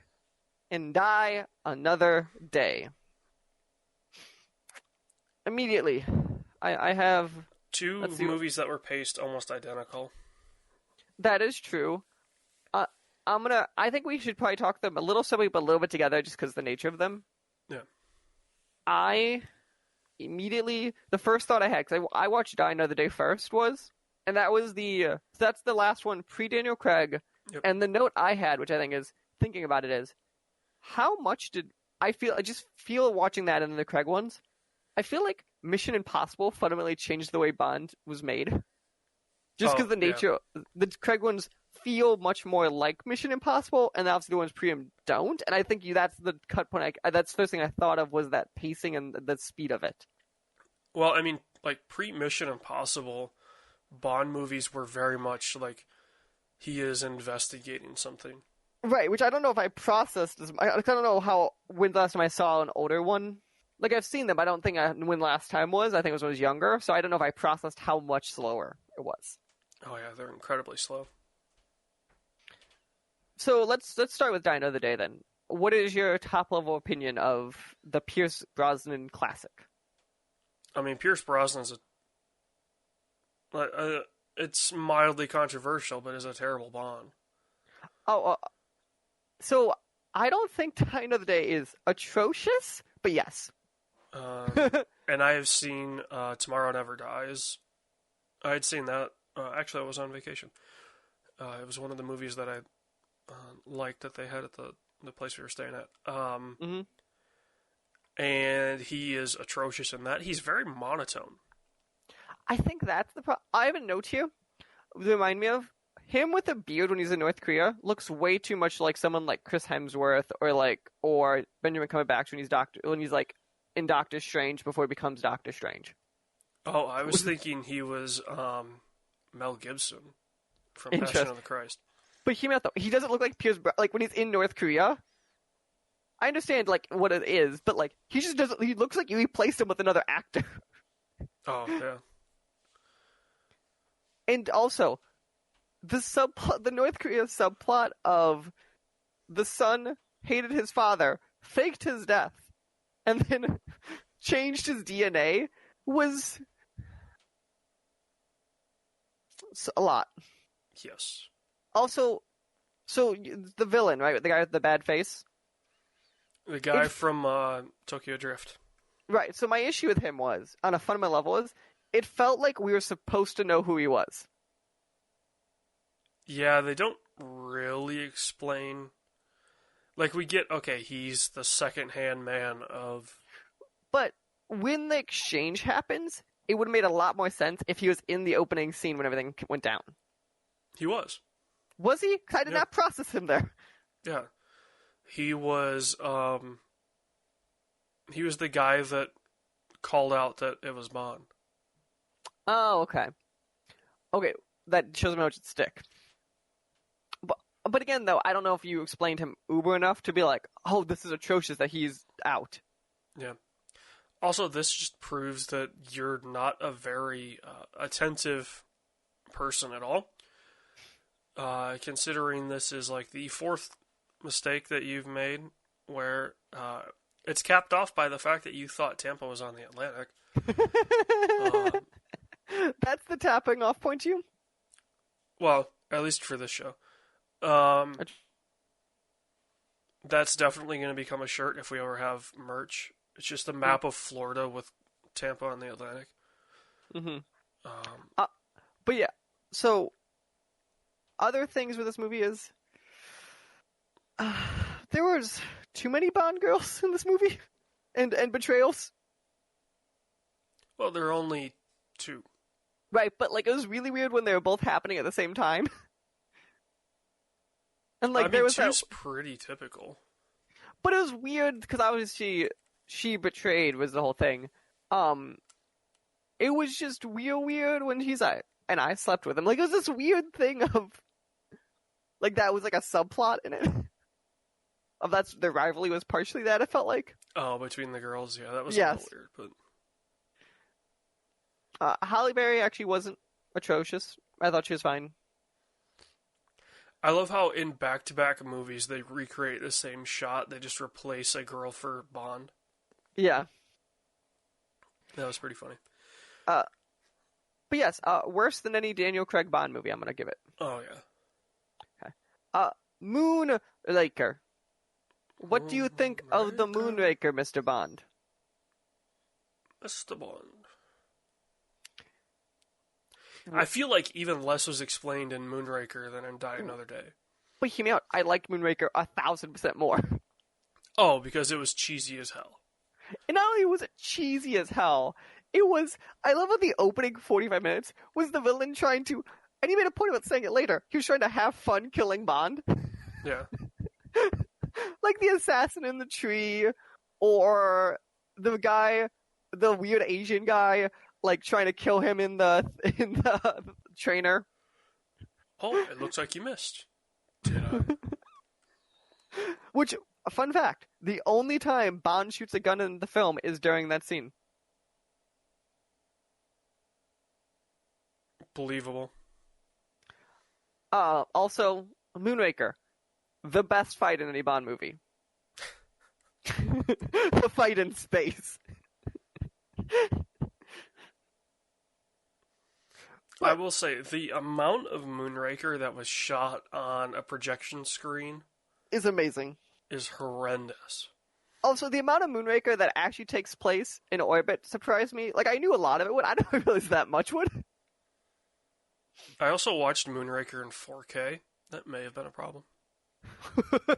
and Die Another Day. Immediately, I have... Two movies that were paced almost identical. That is true. I think we should probably talk them a little separately, but a little bit together, just because of the nature of them. Yeah. I immediately, the first thought I had, because I watched Die Another Day first, and that was that's the last one pre-Daniel Craig, and the note I had, which I think is, thinking about it is, how much did I just feel watching that and the Craig ones, I feel like Mission Impossible fundamentally changed the way Bond was made. Just because the nature, the Craig ones feel much more like Mission Impossible, and obviously the ones pre-him don't. And I think that's the cut point. That's the first thing I thought of was that pacing and the speed of it. Well, I mean, like pre-Mission Impossible, Bond movies were very much like he is investigating something. Right, which I don't know if I processed. I don't know when the last time I saw an older one. Like, I've seen them, I don't think when last time was. I think it was when I was younger, so I don't know if I processed how much slower it was. Oh yeah, they're incredibly slow. So let's start with Die Another Day then. What is your top-level opinion of the Pierce Brosnan classic? I mean, Pierce Brosnan's it's mildly controversial, but is a terrible Bond. So I don't think Die Another Day is atrocious, but yes. And I have seen Tomorrow Never Dies. I had seen that. Actually, I was on vacation. It was one of the movies that I liked that they had at the place we were staying at. And he is atrocious in that. He's very monotone. I think that's the problem. I have a note here. Remind me of him with a beard when he's in North Korea. Looks way too much like someone like Chris Hemsworth or Benjamin Cumberbatch when he's like in Doctor Strange before he becomes Doctor Strange. Oh, I was thinking he was Mel Gibson from Passion of the Christ. But he doesn't look like Pierce. Like when he's in North Korea, I understand like what it is, but like he just doesn't. He looks like you replaced him with another actor. Oh yeah. And also, the North Korea subplot of the son hated his father, faked his death, and then changed his DNA was a lot. Yes. Also, so the villain, right? The guy with the bad face? The guy from Tokyo Drift. Right, so my issue with him was, on a fundamental level, is it felt like we were supposed to know who he was. Yeah, they don't really explain. Like, we get, okay, he's the second-hand man of... But when the exchange happens, it would have made a lot more sense if he was in the opening scene when everything went down. He was. Was he? 'Cause I did not process him there. Yeah. He was the guy that called out that it was Bond. Oh, okay. Okay, that shows me how much it stick. But again, though, I don't know if you explained him uber enough to be like, oh, this is atrocious that he's out. Yeah. Also, this just proves that you're not a very attentive person at all. Considering this is like the fourth mistake that you've made, where it's capped off by the fact that you thought Tampa was on the Atlantic. That's the tapping off point to you? Well, at least for this show. That's definitely going to become a shirt if we ever have merch. It's just a map of Florida with Tampa on the Atlantic. Mm-hmm. But yeah, so other things with this movie is there was too many Bond girls in this movie and betrayals. Well, there are only two. Right, but like it was really weird when they were both happening at the same time. And like there was two's pretty typical. But it was weird because obviously she betrayed was the whole thing. It was just weird when he's like, and I slept with him. Like it was this weird thing of like that was like a subplot in it. Of that's the rivalry was partially that, it felt like. Oh, between the girls, yeah, that was a little weird, but Halle Berry actually wasn't atrocious. I thought she was fine. I love how in back-to-back movies they recreate the same shot. They just replace a girl for Bond. Yeah. That was pretty funny. But yes, worse than any Daniel Craig Bond movie, I'm going to give it. Oh, yeah. Okay. Moonraker. What do you think of the Moonraker, Mr. Bond? Mr. Bond. I feel like even less was explained in Moonraker than in Die Another Day. But hear me out. I liked Moonraker 1,000% more. Oh, because it was cheesy as hell. And not only was it cheesy as hell, it was... I love how the opening 45 minutes was the villain trying to... And he made a point about saying it later. He was trying to have fun killing Bond. Yeah. Like the assassin in the tree, or the guy, the weird Asian guy, like trying to kill him in the trainer. Oh, it looks like you missed. Did I? Which, a fun fact, the only time Bond shoots a gun in the film is during that scene. Believable. Also, Moonraker. The best fight in any Bond movie. The fight in space. I will say, the amount of Moonraker that was shot on a projection screen is amazing. Is horrendous. Also, the amount of Moonraker that actually takes place in orbit surprised me. Like, I knew a lot of it would. I didn't realize that much would. I also watched Moonraker in 4K. That may have been a problem. I'm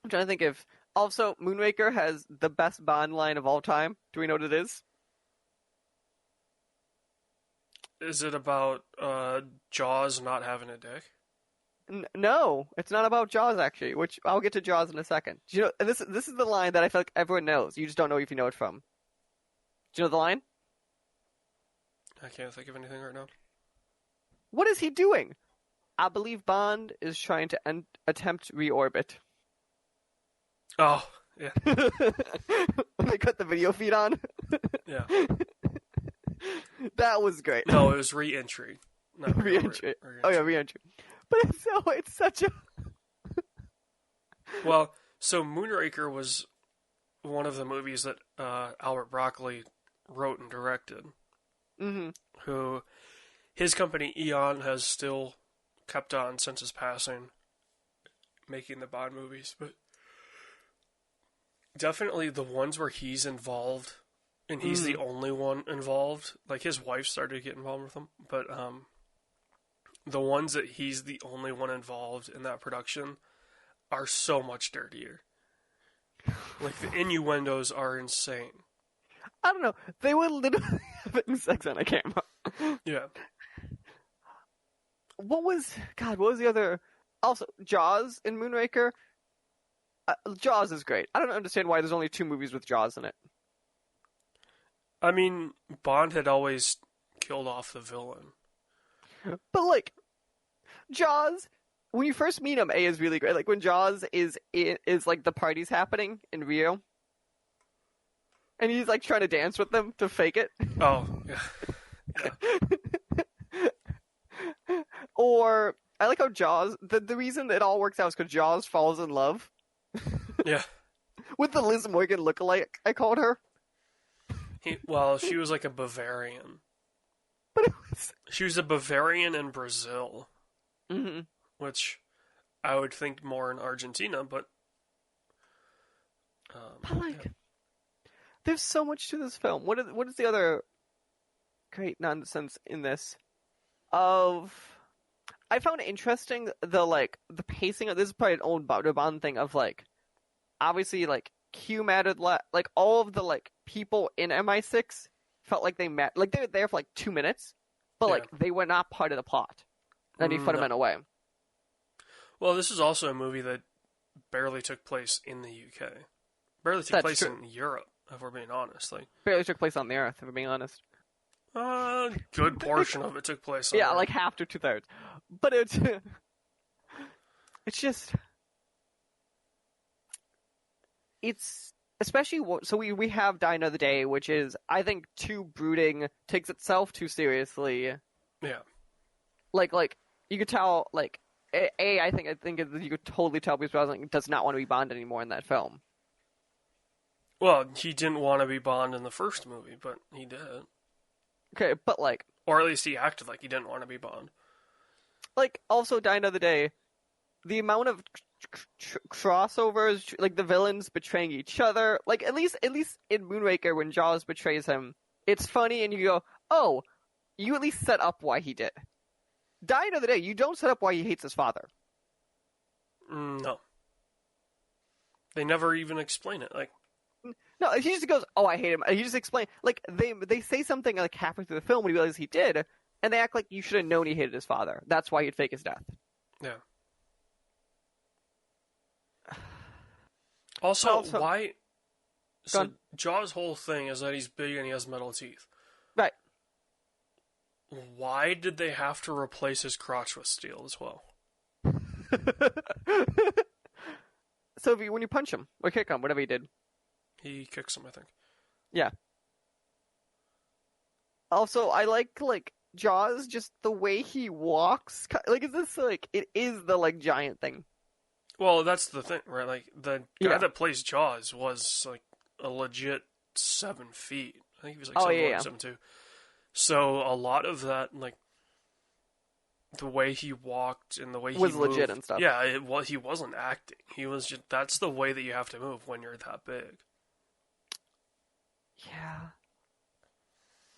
trying to think if... Also, Moonraker has the best Bond line of all time. Do we know what it is? Is it about Jaws not having a dick? No, it's not about Jaws, actually, which I'll get to Jaws in a second. Do you know, and this is the line that I feel like everyone knows. You just don't know if you know it from. Do you know the line? I can't think of anything right now. What is he doing? I believe Bond is trying to attempt reorbit. Oh, yeah. When they cut the video feed on? Yeah. That was great. No, it was re-entry. Not re-entry. Oh yeah, re-entry. But it's such a... Well, so Moonraker was one of the movies that Albert Broccoli wrote and directed. Mm-hmm. Who his company Eon has still kept on since his passing, making the Bond movies, but definitely the ones where he's involved, and he's the only one involved. Like his wife started to get involved with him, but the ones that he's the only one involved in that production are so much dirtier. Like the innuendos are insane. I don't know. They were literally having sex on a camera. Yeah. What was the other? Also, Jaws in Moonraker. Jaws is great. I don't understand why there's only 2 movies with Jaws in it. I mean, Bond had always killed off the villain. But like, Jaws, when you first meet him, is really great. Like when Jaws is like the party's happening in Rio, and he's like trying to dance with them to fake it. Oh, yeah. Or I like how Jaws. The reason it all works out is because Jaws falls in love. Yeah. With the Liz Morgan lookalike, I called her. She was like a Bavarian. But it was... She was a Bavarian in Brazil. Mm-hmm. Which I would think more in Argentina, but... there's so much to this film. What is the other great nonsense in this? I found it interesting the pacing of this is probably an old Bond thing of like, obviously like Q mattered like all of the like people in MI6 felt like they met, like they were there for like 2 minutes, but like they were not part of the plot. And he put them away. Well, this is also a movie that barely took place in the UK. Barely took place in Europe, if we're being honest. Like barely took place on the Earth, if we're being honest. Good portion of it took place on yeah, Earth. like half to 2/3. But it's just especially so we have Die Another Day, which is I think too brooding, takes itself too seriously. Yeah. Like you could tell like I think you could totally tell because Brosnan does not want to be Bond anymore in that film. Well, he didn't want to be Bond in the first movie, but he did. Okay, but like, or at least he acted like he didn't want to be Bond. Like, also Die Another Day, the amount of crossovers, like the villains betraying each other, like at least in Moonraker when Jaws betrays him, it's funny and you go, oh, you at least set up why he did. Die Another Day, you don't set up why he hates his father. No. They never even explain it. Like, no, he just goes, oh, I hate him. He just explain, like, they say something like halfway through the film when he realizes he did, and they act like you should have known he hated his father. That's why he'd fake his death. Yeah. Also, why... So, Jaws' whole thing is that he's big and he has metal teeth. Right. Why did they have to replace his crotch with steel as well? So when you punch him, or kick him, whatever he did. He kicks him, I think. Yeah. Also, I like Jaws, just the way he walks. Like, is this, like, it is the, like, giant thing. Well, that's the thing, right? Like, the guy that plays Jaws was, like, a legit 7 feet. I think he was, like, 7'1", 7'2". So, a lot of that, like, the way he walked and the way he was moved, legit and stuff. Yeah, he wasn't acting. He was just, that's the way that you have to move when you're that big. Yeah.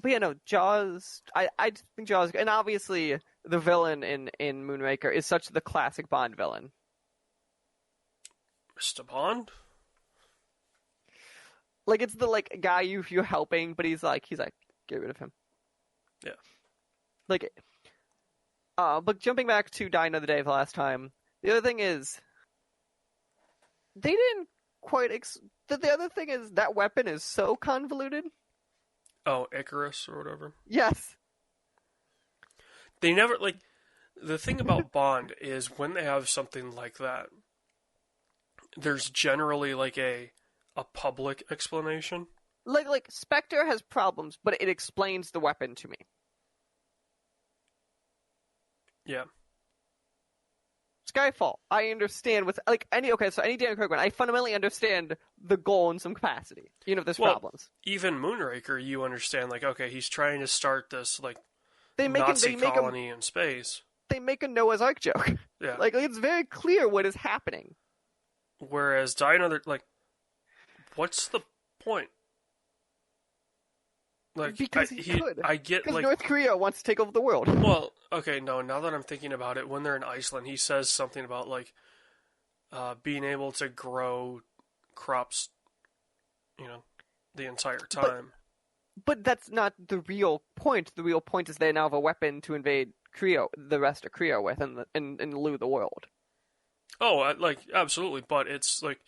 But yeah, no, Jaws, I think Jaws, and obviously the villain in Moonraker is such the classic Bond villain. Mr. Bond? Like, it's the, like, guy you're helping, but he's like, get rid of him. Yeah. Like, but jumping back to Die Another Day the last time, the other thing is, they didn't quite, the other thing is, that weapon is so convoluted. Oh, Icarus or whatever? Yes. They never, like, the thing about Bond is when they have something like that, there's generally, like, a public explanation. Like, Spectre has problems, but it explains the weapon to me. Yeah. Skyfall, I understand what's like any Dan Craig one, I fundamentally understand the goal in some capacity, even if there's problems. Even Moonraker, you understand, like, okay, he's trying to start this, like, They make Nazi they make a colony in space. they make a Noah's Ark joke. Yeah. Like it's very clear what is happening. Whereas Die Another, like, what's the point? Like, Because he could. I get, Because like, North Korea wants to take over the world. well, okay, no, now that I'm thinking about it, when they're in Iceland, he says something about, like, being able to grow crops, the entire time. But that's not the real point. The real point is they now have a weapon to invade the rest of Korea with, and loot the world. Oh, like, absolutely, but it's, like,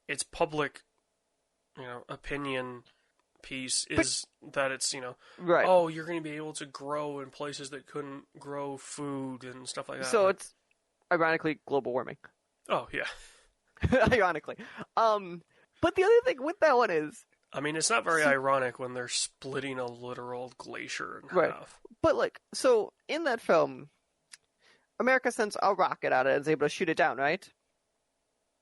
it's public, opinion piece is that it's, right. Oh, you're going to be able to grow in places that couldn't grow food and stuff like that. So it's, ironically, global warming. Oh, yeah. Ironically. But the other thing with that one is... I mean, it's not very ironic when they're splitting a literal glacier in half. But, like, so, in that film, America sends a rocket at it and is able to shoot it down, right?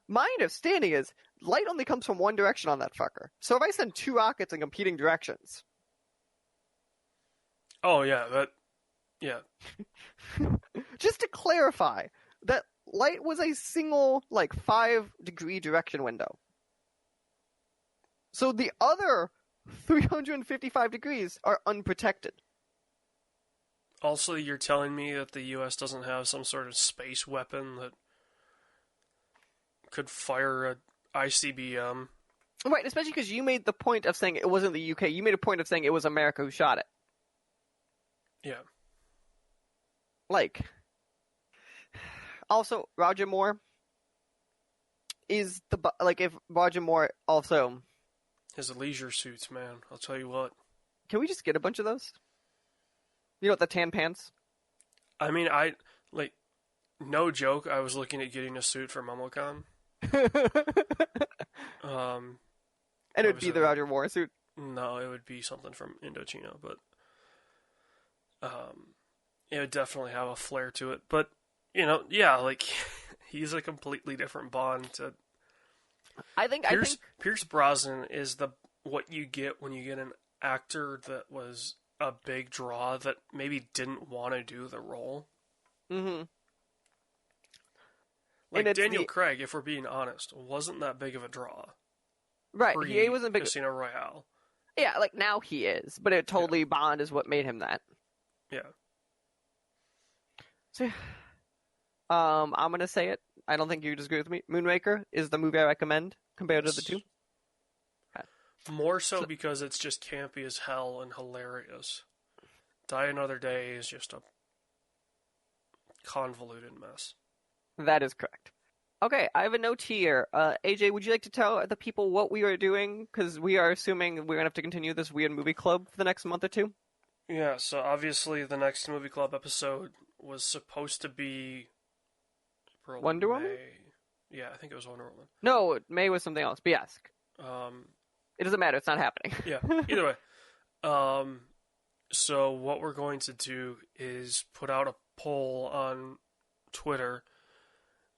My understanding is, light only comes from one direction on that fucker. So if I send 2 rockets in competing directions... Oh, yeah, yeah. Just to clarify, that light was a single, 5-degree direction window. So the other 355 degrees are unprotected. Also, you're telling me that the U.S. doesn't have some sort of space weapon that could fire a ICBM? Right, especially because you made the point of saying it wasn't the UK. You made a point of saying it was America who shot it. Yeah. Also, Roger Moore is if Roger Moore also... His leisure suits, man. I'll tell you what. Can we just get a bunch of those? You know, the tan pants? I mean, no joke, I was looking at getting a suit for MomoCon. And it would be the Roger Moore suit? No, it would be something from Indochino, but it would definitely have a flair to it. But, he's a completely different Bond to... I think Pierce Brosnan is what you get when you get an actor that was a big draw that maybe didn't want to do the role. Mm-hmm. Like Daniel Craig, if we're being honest, wasn't that big of a draw. Right, he wasn't big. Casino Royale. Yeah, now he is, but it totally Bond is what made him that. Yeah. So, I'm gonna say it. I don't think you disagree with me. Moonraker is the movie I recommend compared to the two. More so because it's just campy as hell and hilarious. Die Another Day is just a convoluted mess. That is correct. Okay, I have a note here. AJ, would you like to tell the people what we are doing? Because we are assuming we're going to have to continue this weird movie club for the next month or two. Yeah, so obviously the next movie club episode was supposed to be... Wonder Woman? Yeah, I think it was Wonder Woman. No, May was something else, but yes. It doesn't matter, it's not happening. Yeah, either way. So what we're going to do is put out a poll on Twitter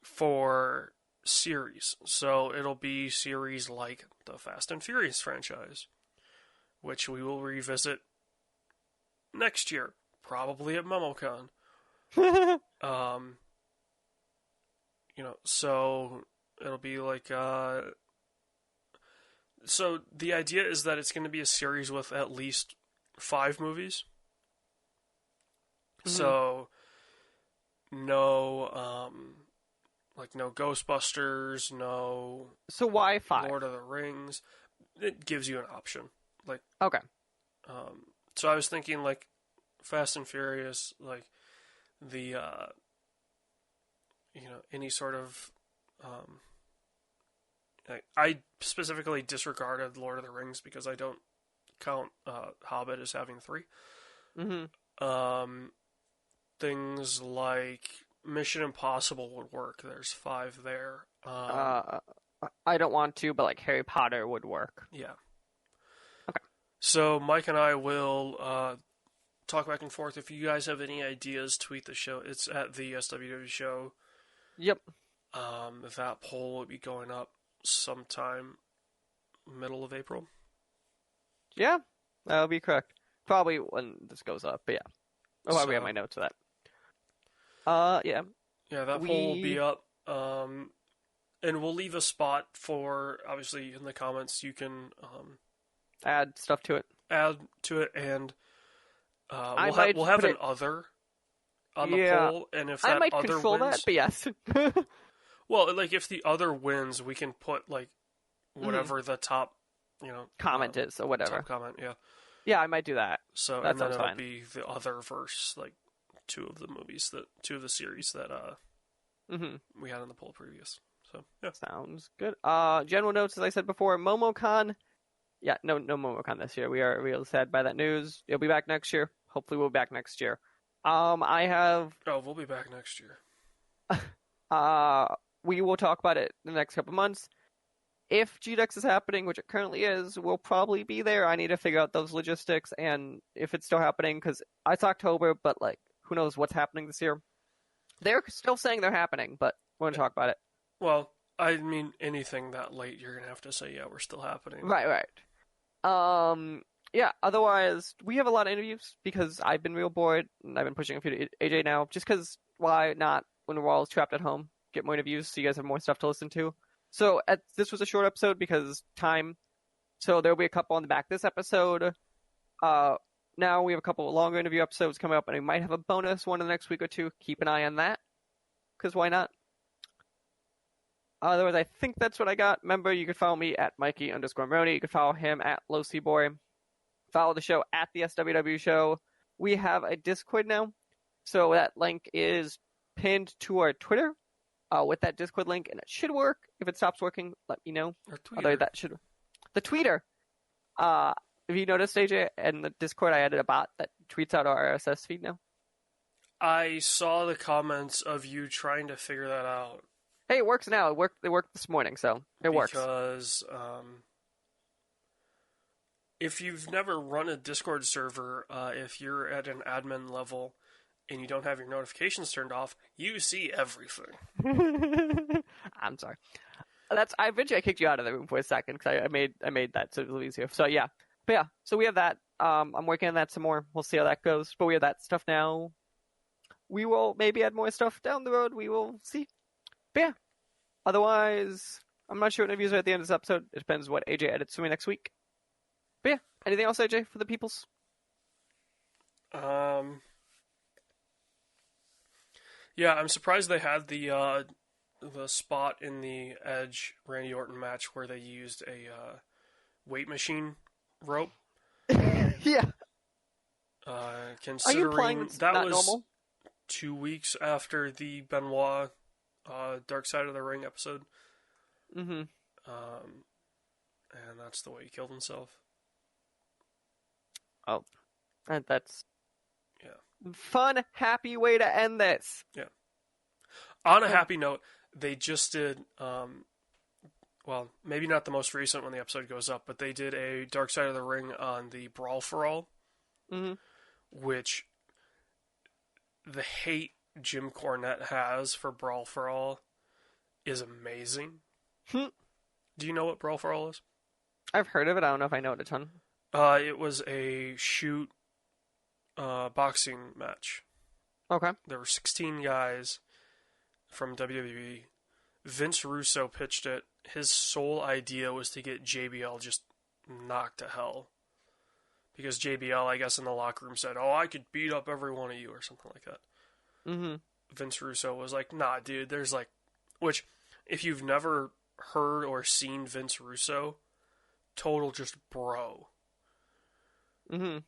for series. So it'll be series like the Fast and Furious franchise, which we will revisit next year, probably at MomoCon. So it'll be like, so the idea is that it's going to be a series with at least 5 movies. Mm-hmm. So no, no Ghostbusters, no. So why 5? Lord of the Rings. It gives you an option. Okay. So I was thinking Fast and Furious, the any sort of I specifically disregarded Lord of the Rings because I don't count Hobbit as having 3. Mm-hmm. Things like Mission Impossible would work. There's 5 there. I don't want to, but Harry Potter would work. Yeah. Okay. So Mike and I will talk back and forth. If you guys have any ideas, tweet the show. It's at the SWW show. Yep. That poll will be going up sometime middle of April. Yeah, that'll be correct. Probably when this goes up, but yeah. I'll probably have my notes of that. Yeah. Yeah, that poll will be up. And we'll leave a spot for, obviously, in the comments, you can add stuff to it. Add to it, and we'll have an other on the poll, and if that I might other control wins, that, but yes. well, like if the other wins, we can put like whatever the top, comment is or whatever. Top comment, yeah. Yeah, I might do that. So that and then it'll fine. be the other verse, like two of the series that we had in the poll previous. So yeah, sounds good. General notes, as I said before, MomoCon. Yeah, no MomoCon this year. We are real sad by that news. It'll be back next year. Hopefully, we'll be back next year. I have. Oh, we'll be back next year. We will talk about it in the next couple months. If GDEX is happening, which it currently is, we'll probably be there. I need to figure out those logistics and if it's still happening, because it's October, but like, who knows what's happening this year. They're still saying they're happening, but we're going to talk about it. Well, I mean, anything that late, you're going to have to say, yeah, we're still happening. Right. Yeah, otherwise, we have a lot of interviews because I've been real bored, and I've been pushing a few to AJ now, just because why not, when we're all trapped at home, get more interviews so you guys have more stuff to listen to. So this was a short episode because time. So there'll be a couple on the back this episode. Now we have a couple of longer interview episodes coming up, and we might have a bonus one in the next week or two. Keep an eye on that, because why not? Otherwise, I think that's what I got. Remember, you can follow me at Mikey_Maroney. You can follow him at LowCBoy. Follow the show at the SWW Show. We have a Discord now, so that link is pinned to our Twitter. With that Discord link, and it should work. If it stops working, let me know. Although that should, the tweeter. Have you noticed, AJ, in the Discord, I added a bot that tweets out our RSS feed now? I saw the comments of you trying to figure that out. Hey, it works now. It worked this morning, so it works. Because if you've never run a Discord server, if you're at an admin level and you don't have your notifications turned off, you see everything. I'm sorry. I eventually kicked you out of the room for a second because I made that so it was easier. So yeah, but yeah. So we have that. I'm working on that some more. We'll see how that goes. But we have that stuff now. We will maybe add more stuff down the road. We will see. But yeah. Otherwise, I'm not sure what interviews are at the end of this episode. It depends what AJ edits for me next week. But yeah, anything else, AJ, for the peoples? Yeah, I'm surprised they had the spot in the Edge Randy Orton match where they used a weight machine rope. Yeah. Considering Are you implying that not was normal? 2 weeks after the Benoit Dark Side of the Ring episode. Mm-hmm. And that's the way he killed himself. Oh, that's yeah. Fun, happy way to end this. Yeah. On a happy note, they just did, well, maybe not the most recent when the episode goes up, but they did a Dark Side of the Ring on the Brawl for All, which the hate Jim Cornette has for Brawl for All is amazing. Do you know what Brawl for All is? I've heard of it. I don't know if I know it a ton. It was a shoot boxing match. Okay. There were 16 guys from WWE. Vince Russo pitched it. His sole idea was to get JBL just knocked to hell. Because JBL, I guess, in the locker room said, "Oh, I could beat up every one of you," or something like that. Mm-hmm. Vince Russo was like, "Nah, dude, there's like..." Which, if you've never heard or seen Vince Russo, total just bro. Mm-hmm.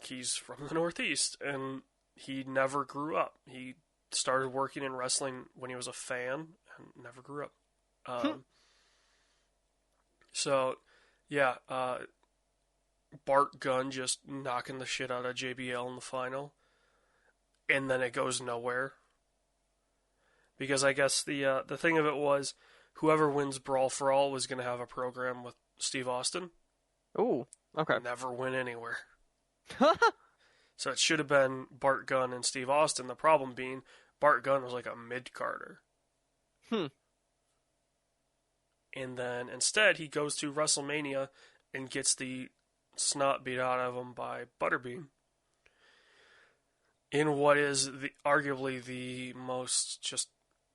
He's from the Northeast, and he never grew up. He started working in wrestling when he was a fan, and never grew up. So, yeah, Bart Gunn just knocking the shit out of JBL in the final, and then it goes nowhere. Because I guess the thing of it was, whoever wins Brawl for All was going to have a program with Steve Austin. Ooh, okay. Never went anywhere. So it should have been Bart Gunn and Steve Austin. The problem being, Bart Gunn was like a mid-carder. Hmm. And then instead, he goes to WrestleMania and gets the snot beat out of him by Butterbean in what is arguably the most just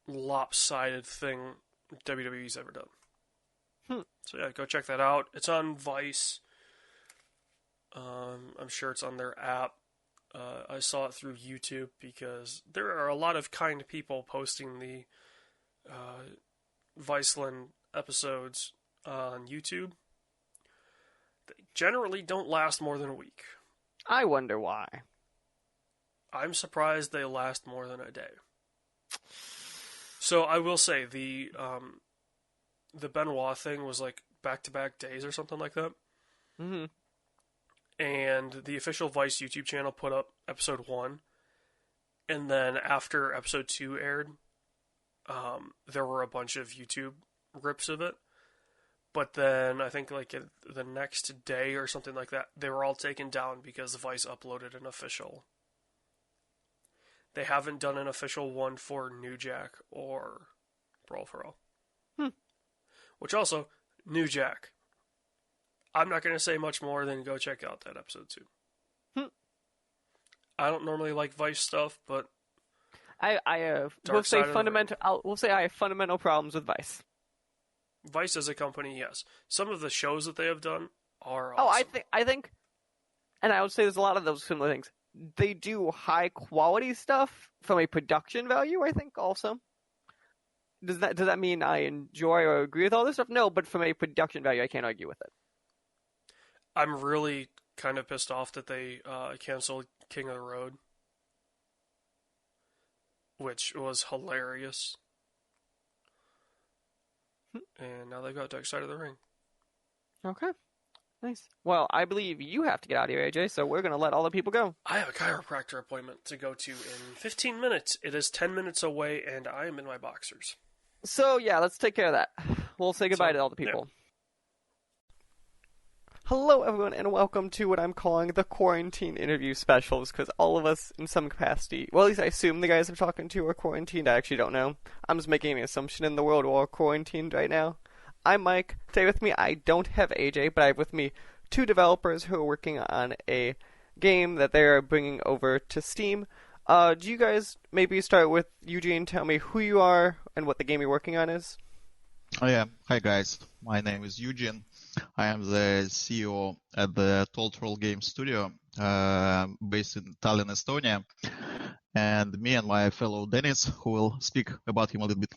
lopsided thing WWE's ever done. So yeah, go check that out. It's on Vice. I'm sure it's on their app. I saw it through YouTube because there are a lot of kind people posting the Viceland episodes on YouTube. They generally don't last more than a week. I wonder why. I'm surprised they last more than a day. So I will say the Benoit thing was like back-to-back days or something like that. Mm-hmm. And the official Vice YouTube channel put up episode 1, and then after episode 2 aired, there were a bunch of YouTube rips of it. But then I think like the next day or something like that, they were all taken down because Vice uploaded an official. They haven't done an official one for New Jack or Brawl for All. Which also, New Jack. I'm not going to say much more than go check out that episode 2. I don't normally like Vice stuff, but I will say I have fundamental problems with Vice. Vice as a company, yes. Some of the shows that they have done are Oh, awesome. I think, and I would say there's a lot of those similar things. They do high quality stuff from a production value, I think, also. Does that mean I enjoy or agree with all this stuff? No, but from a production value, I can't argue with it. I'm really kind of pissed off that they canceled King of the Road, which was hilarious. And now they've got Dark Side of the Ring. Okay. Nice. Well, I believe you have to get out of here, AJ, so we're going to let all the people go. I have a chiropractor appointment to go to in 15 minutes. It is 10 minutes away, and I am in my boxers. So, yeah, let's take care of that. We'll say goodbye to all the people. Yeah. Hello, everyone, and welcome to what I'm calling the Quarantine Interview Specials, because all of us, in some capacity, well, at least I assume the guys I'm talking to are quarantined. I actually don't know. I'm just making an assumption in the world we're all quarantined right now. I'm Mike. Today with me, I don't have AJ, but I have with me 2 developers who are working on a game that they are bringing over to Steam. Do you guys maybe start with Eugene, tell me who you are and what the game you're working on is? Oh yeah, hi guys. My name is Eugene. I am the CEO at the Troll Game Studio, based in Tallinn, Estonia. And me and my fellow Dennis, who will speak about him a little bit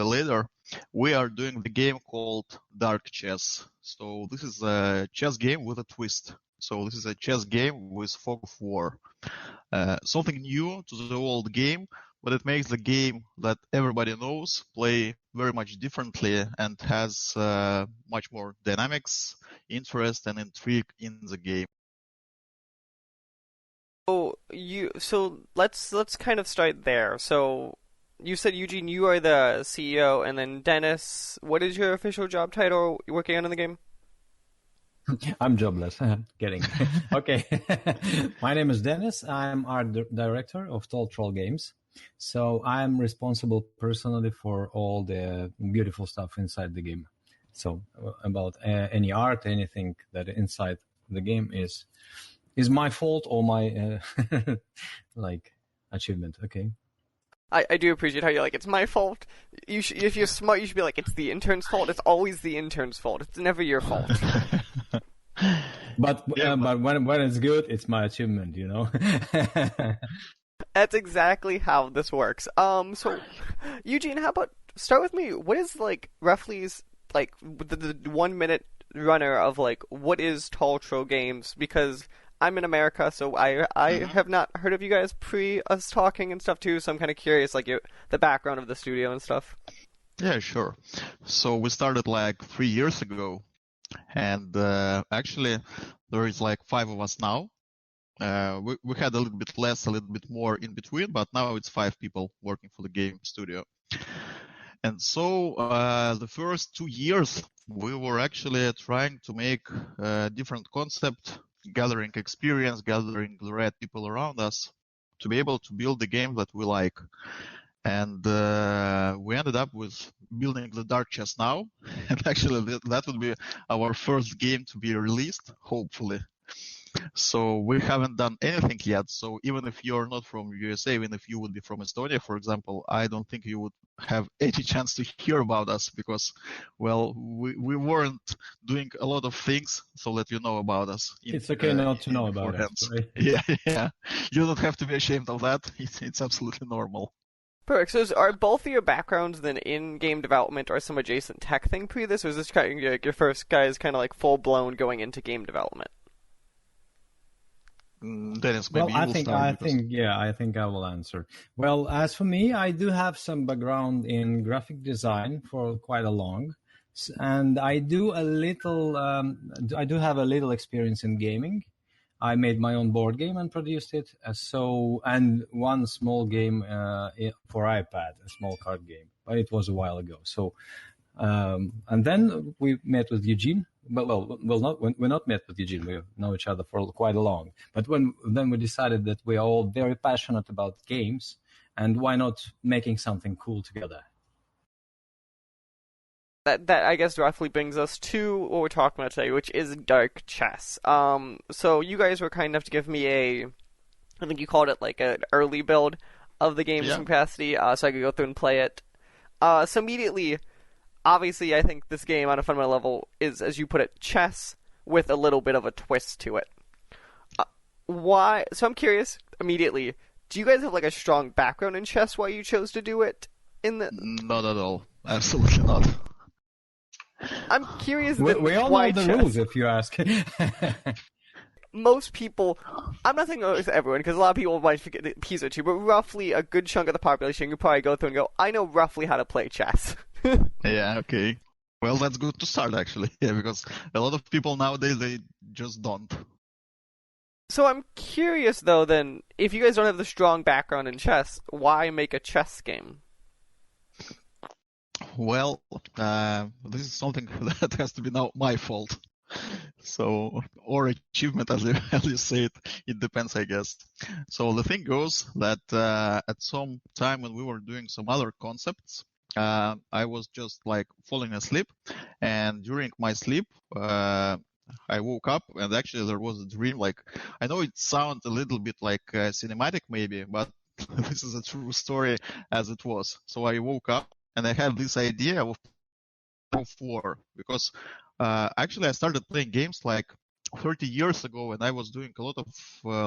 later, we are doing the game called Dark Chess. So this is a chess game with a twist. So this is a chess game with fog of war. Something new to the old game, but it makes the game that everybody knows play very much differently and has much more dynamics, interest, and intrigue in the game. So let's kind of start there. So you said, Eugene, you are the CEO, and then Dennis, what is your official job title you're working on in the game? I'm jobless. Kidding. Okay. My name is Dennis. I'm art director of Troll Games. So I'm responsible personally for all the beautiful stuff inside the game. So about any art, anything that inside the game is my fault or my like achievement. Okay. I do appreciate how you're like, it's my fault. If you're smart, you should be like, it's the intern's fault. It's always the intern's fault. It's never your fault. But when it's good, it's my achievement, you know. That's exactly how this works. So Eugene, how about start with me? What is like roughly like the 1 minute runner of like what is Tall Troll Games? Because I'm in America, so I have not heard of you guys pre us talking and stuff too. So I'm kind of curious, like the background of the studio and stuff. Yeah, sure. So we started like 3 years ago, and actually there is like 5 of us now. We had a little bit less, a little bit more in between, but now it's 5 people working for the game studio. And so the first 2 years, we were actually trying to make a different concept, gathering experience, gathering the right people around us to be able to build the game that we like. And we ended up with building the Dark Chess now. And actually, that would be our first game to be released, hopefully. So we haven't done anything yet. So even if you're not from USA, even if you would be from Estonia, for example, I don't think you would have any chance to hear about us because, well, we weren't doing a lot of things so that you know about us. It's okay not to know about us, right? Yeah. You don't have to be ashamed of that. It's absolutely normal. Perfect. So are both of your backgrounds then in game development or some adjacent tech thing pre this, or is this kind of like your first guys kind of like full blown going into game development? Dennis, maybe you will start. I think I will answer. Well, as for me, I do have some background in graphic design for quite a long, and I do have a little experience in gaming. I made my own board game and produced it. And one small game for iPad, a small card game, but it was a while ago. So, and then we met with Eugene. We not met with Eugene. We know each other for quite a long. But then we decided that we are all very passionate about games, and why not making something cool together? That I guess roughly brings us to what we're talking about today, which is Dark Chess. So you guys were kind enough to give me I think you called it like an early build of the game's capacity, so I could go through and play it. So immediately, obviously, I think this game on a fundamental level is, as you put it, chess with a little bit of a twist to it. Why? So I'm curious immediately. Do you guys have like a strong background in chess? Why you chose to do it Not at all. Absolutely not. I'm curious. We all know the rules, if you ask. Most people, I'm not saying it's everyone, because a lot of people might forget a piece or two, but roughly a good chunk of the population could probably go through and go, I know roughly how to play chess. Yeah, okay. Well, that's good to start, actually. Yeah, because a lot of people nowadays, they just don't. So I'm curious, though, then, if you guys don't have the strong background in chess, why make a chess game? Well, this is something that has to be now my fault. So, or achievement, as you say it, it depends, I guess. So the thing goes that at some time when we were doing some other concepts, I was just like falling asleep, and during my sleep, I woke up, and actually there was a dream. Like, I know it sounds a little bit like cinematic maybe, but this is a true story as it was. So I woke up, and I had this idea of war because actually I started playing games like 30 years ago, and I was doing a lot of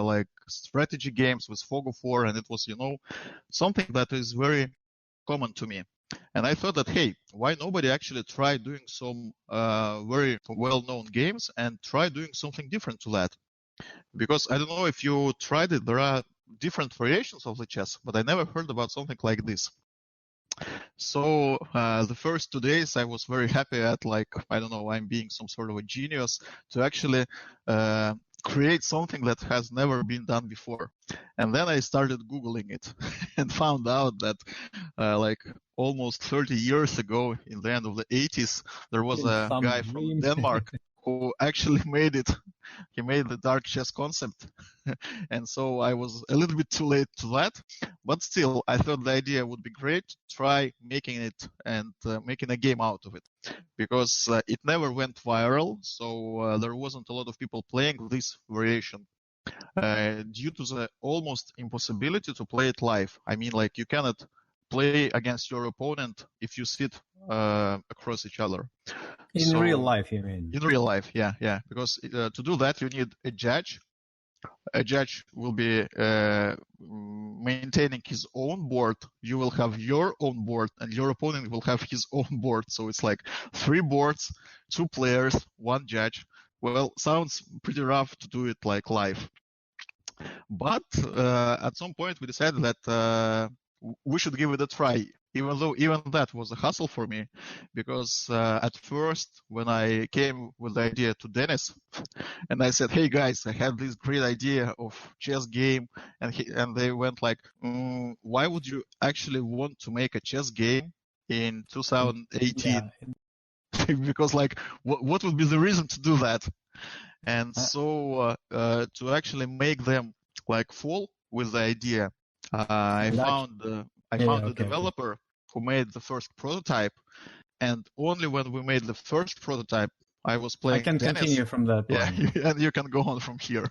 like strategy games with Fog of War, and it was, something that is very common to me. And I thought that, hey, why nobody actually try doing some very well-known games and try doing something different to that? Because I don't know if you tried it, there are different variations of the chess, but I never heard about something like this. So the first 2 days I was very happy at, like, I don't know, I'm being some sort of a genius to actually create something that has never been done before. And then I started Googling it and found out that like almost 30 years ago, in the end of the 80s, there was a guy from Denmark who actually made it. He made the dark chess concept. And so I was a little bit too late to that. But still, I thought the idea would be great to try making it and making a game out of it. Because it never went viral, so there wasn't a lot of people playing this variation. Due to the almost impossibility to play it live. I mean, like, you cannot play against your opponent if you sit across each other. In real life, you mean? In real life, yeah. Because to do that, you need a judge. A judge will be maintaining his own board. You will have your own board, and your opponent will have his own board. So it's like 3 boards, 2 players, 1 judge. Well, sounds pretty rough to do it like live. But at some point we decided that we should give it a try, even though even that was a hassle for me, because at first when I came with the idea to Dennis and I said, hey guys, I have this great idea of chess game, and they went like, why would you actually want to make a chess game in 2018. Yeah. Because like, what would be the reason to do that? And so to actually make them like fall with the idea, I found a developer who made the first prototype, and only when we made the first prototype, I was playing. I can Dennis. continue from that point. Yeah, and you can go on from here.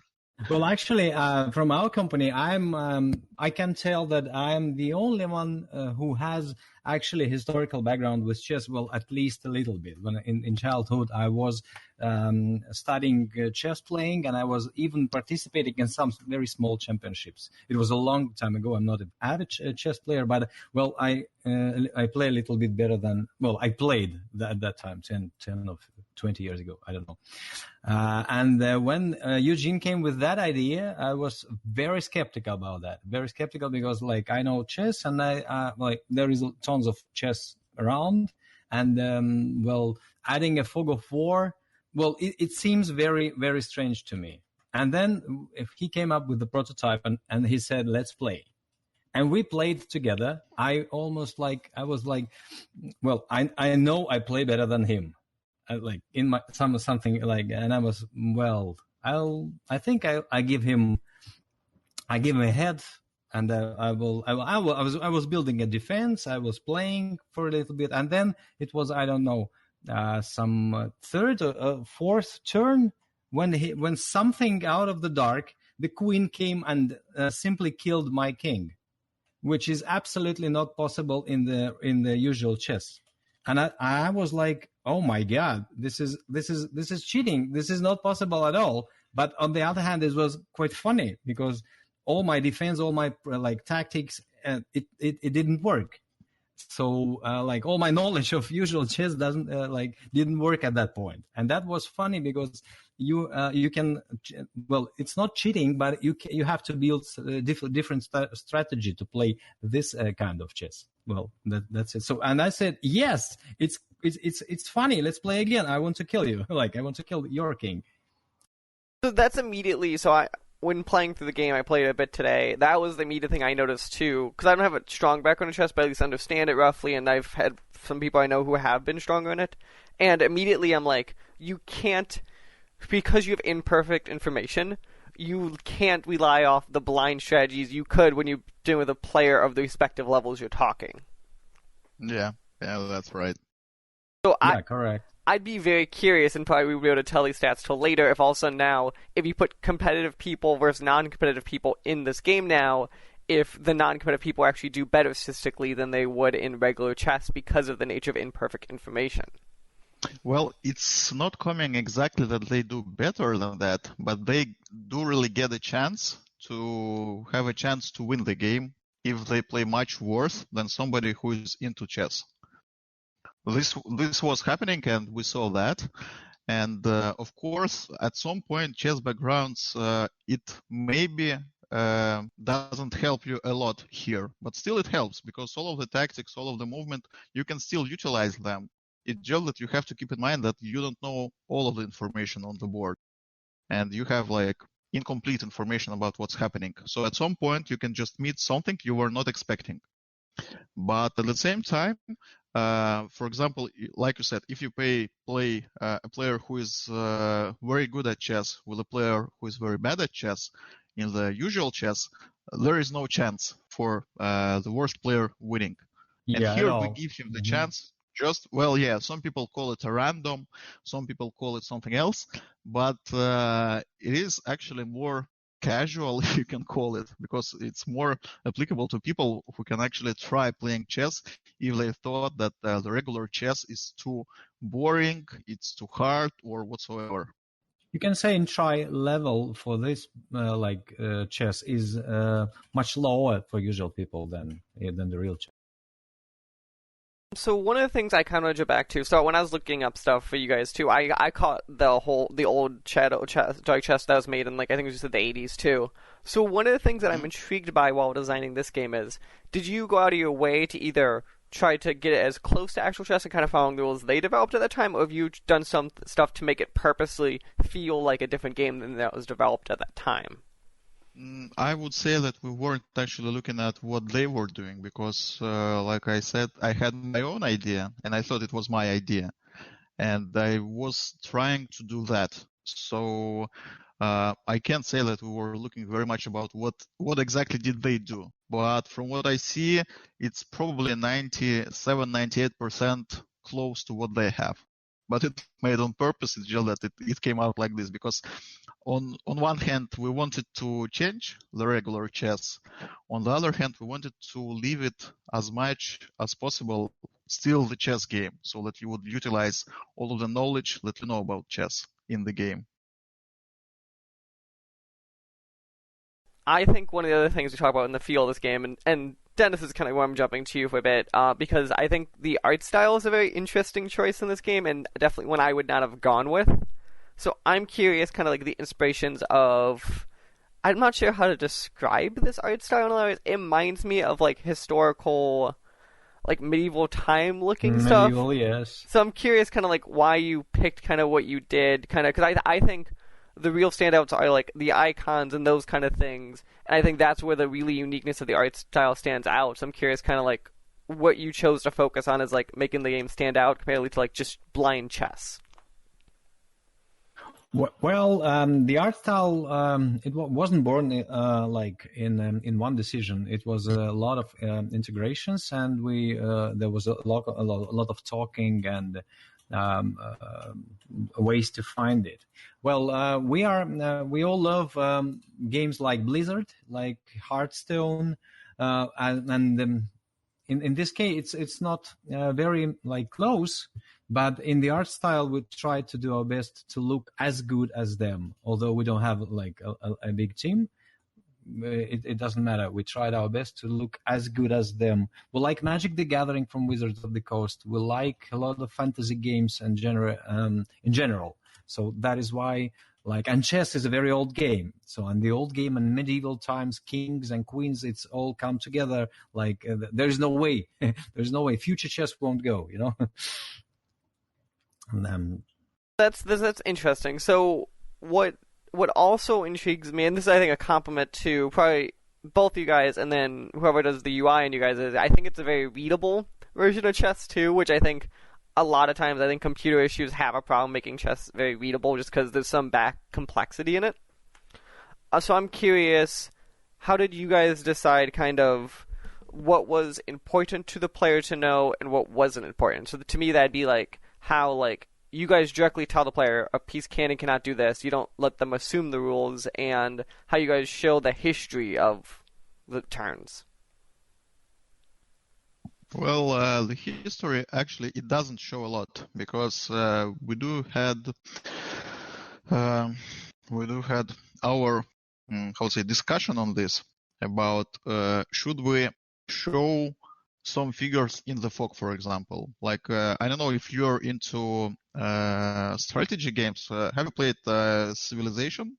Well, actually, from our company, I can tell that I'm the only one who has actually historical background with chess. Well, at least a little bit. When in childhood, I was studying chess playing, and I was even participating in some very small championships. It was a long time ago. I'm not an avid chess player, but well, I play a little bit better than, well, I played at that time, 10 or 20 years ago. I don't know. And when Eugene came with that idea, I was very skeptical about that. Very skeptical because, like, I know chess, and I like there is tons of chess around, and well, adding a fog of war, well, it seems very, very strange to me. And then if he came up with the prototype, and he said, "Let's play." And we played together. I was like, well, I know I play better than him. Like in my something like, and I was, well, I think I give him a head, and I was building a defense. I was playing for a little bit, and then it was, I don't know, some third or fourth turn when something out of the dark, the queen came and simply killed my king, which is absolutely not possible in the usual chess. And I was like, oh my God, this is cheating. This is not possible at all. But on the other hand, it was quite funny because all my defense, all my like tactics, it didn't work. So like all my knowledge of usual chess didn't work at that point. And that was funny because you can, well, it's not cheating, but you have to build different strategy to play this kind of chess. Well, that's it. So, and I said, yes, it's funny. Let's play again. I want to kill you. Like, I want to kill your king. So that's immediately, when playing through the game, I played it a bit today. That was the immediate thing I noticed too, because I don't have a strong background in chess, but at least understand it roughly, and I've had some people I know who have been stronger in it. And immediately I'm like, you can't, because you have imperfect information, you can't rely off the blind strategies you could when you're dealing with a player of the respective levels you're talking. Yeah, that's right. So yeah, correct. I'd be very curious, and probably we won't be able to tell these stats till later, if all of a sudden now, if you put competitive people versus non-competitive people in this game now, if the non-competitive people actually do better statistically than they would in regular chess because of the nature of imperfect information. Well, it's not coming exactly that they do better than that, but they do really get a chance to have a chance to win the game if they play much worse than somebody who is into chess. This was happening, and we saw that. And of course, at some point, chess backgrounds, it maybe doesn't help you a lot here, but still it helps because all of the tactics, all of the movement, you can still utilize them. It's just that you have to keep in mind that you don't know all of the information on the board, and you have like incomplete information about what's happening. So at some point, you can just meet something you were not expecting. But at the same time, for example, like you said, if you play a player who is very good at chess with a player who is very bad at chess, in the usual chess, there is no chance for the worst player winning. And here we give him the chance. Just, well, yeah, some people call it a random, some people call it something else, but it is actually more casual, if you can call it, because it's more applicable to people who can actually try playing chess if they thought that the regular chess is too boring, it's too hard, or whatsoever. You can say in try level for this chess is much lower for usual people than the real chess. So one of the things I kind of jump back to, so when I was looking up stuff for you guys too, I caught the old dark chess that was made in, like, I think it was just the 80s too. So one of the things that I'm intrigued by while designing this game is, did you go out of your way to either try to get it as close to actual chess and kind of following the rules they developed at that time, or have you done some stuff to make it purposely feel like a different game than that was developed at that time? I would say that we weren't actually looking at what they were doing because, like I said, I had my own idea and I thought it was my idea. And I was trying to do that. So I can't say that we were looking very much about what exactly did they do. But from what I see, it's probably 97, 98% close to what they have. But it's made on purpose. It's just that it came out like this because on one hand, we wanted to change the regular chess. On the other hand, we wanted to leave it as much as possible still the chess game, so that you would utilize all of the knowledge that you know about chess in the game. I think one of the other things we talk about in the feel of this game, and Dennis is kind of where I'm jumping to you for a bit, because I think the art style is a very interesting choice in this game, and definitely one I would not have gone with. So I'm curious, kind of like the inspirations of. I'm not sure how to describe this art style in other words. It reminds me of like historical, like medieval time looking stuff. Medieval, yes. So I'm curious, kind of like why you picked kind of what you did, kind of because I think the real standouts are like the icons and those kind of things, and I think that's where the really uniqueness of the art style stands out. So I'm curious, kind of like what you chose to focus on is like making the game stand out compared to like just blind chess. Well, the art style it wasn't born like in one decision. It was a lot of integrations, and we there was a lot of talking and ways to find it. Well, we all love games like Blizzard, like Hearthstone, and in this case, it's not very like close. But in the art style, we try to do our best to look as good as them. Although we don't have like a big team, it doesn't matter. We tried our best to look as good as them. We like Magic the Gathering from Wizards of the Coast. We like a lot of fantasy games and in general. So that is why, and chess is a very old game. So in the old game in medieval times, kings and queens, it's all come together. There's no way, future chess won't go, That's interesting. So what also intrigues me, and this is I think a compliment to probably both you guys, and then whoever does the UI and you guys is, I think it's a very readable version of chess too, which I think a lot of times I think computer issues have a problem making chess very readable just because there's some back complexity in it. So I'm curious, how did you guys decide kind of what was important to the player to know and what wasn't important? So to me that'd be like how like you guys directly tell the player a piece can and cannot do this. You don't let them assume the rules, and how you guys show the history of the turns. Well, the history actually it doesn't show a lot because we do had our discussion on this about should we show some figures in the fog, for example. I don't know if you're into strategy games. Have you played Civilization?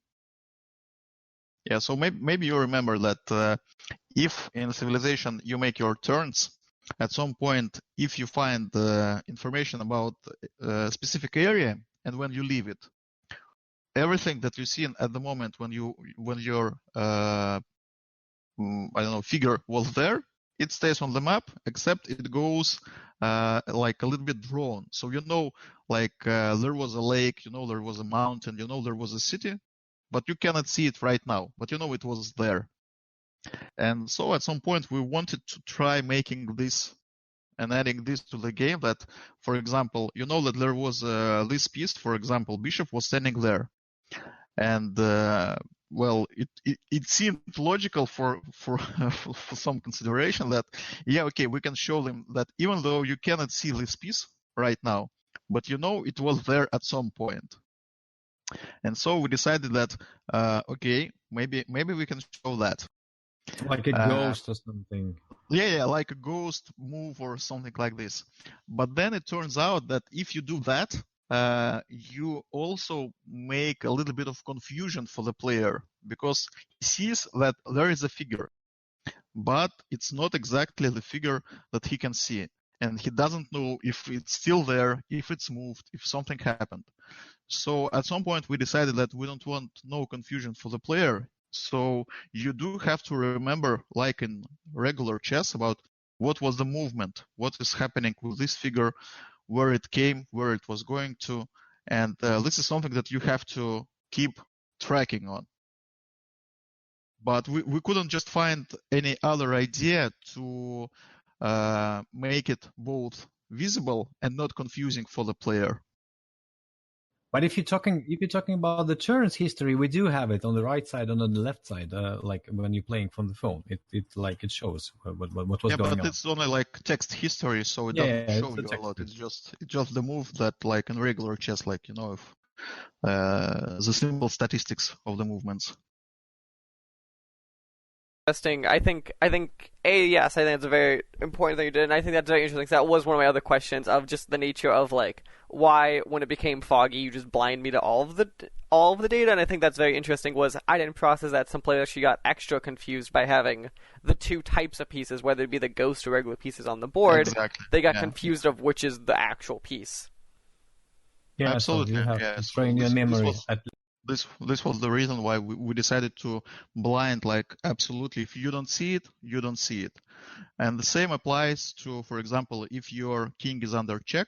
Yeah, so maybe you remember that if in Civilization you make your turns, at some point, if you find information about a specific area and when you leave it, everything that you see at the moment when your figure was there, it stays on the map, except it goes a little bit drawn. So there was a lake, there was a mountain, there was a city, but you cannot see it right now. But it was there. And so at some point we wanted to try making this and adding this to the game that, for example, that there was this piece, for example, bishop was standing there. And it seemed logical for some consideration that, we can show them that even though you cannot see this piece right now, but it was there at some point. And so we decided that, maybe we can show that. Like a ghost or something. Yeah, like a ghost move or something like this. But then it turns out that if you do that, you also make a little bit of confusion for the player because he sees that there is a figure, but it's not exactly the figure that he can see. And he doesn't know if it's still there, if it's moved, if something happened. So at some point we decided that we don't want no confusion for the player. So you do have to remember, like in regular chess, about what was the movement, what is happening with this figure, where it came, where it was going to. And this is something that you have to keep tracking on. But we couldn't just find any other idea to make it both visible and not confusing for the player. But if you're talking about the turns history, we do have it on the right side and on the left side. Like when you're playing from the phone, it shows what was going on. Yeah, but it's only like text history, so it doesn't show you a lot. It's just the move that, like in regular chess, like if the simple statistics of the movements. Interesting. I think yes, I think it's a very important thing you did, and I think that's very interesting. 'Cause that was one of my other questions of just the nature of like why when it became foggy you just blind me to all of the data, and I think that's very interesting. Was I didn't process that some players actually got extra confused by having the two types of pieces, whether it be the ghost or regular pieces on the board. Exactly. They got confused of which is the actual piece. Yeah, absolutely. So you have to train your memory. This was the reason why we decided to blind, like, absolutely, if you don't see it, you don't see it. And the same applies to, for example, if your king is under check,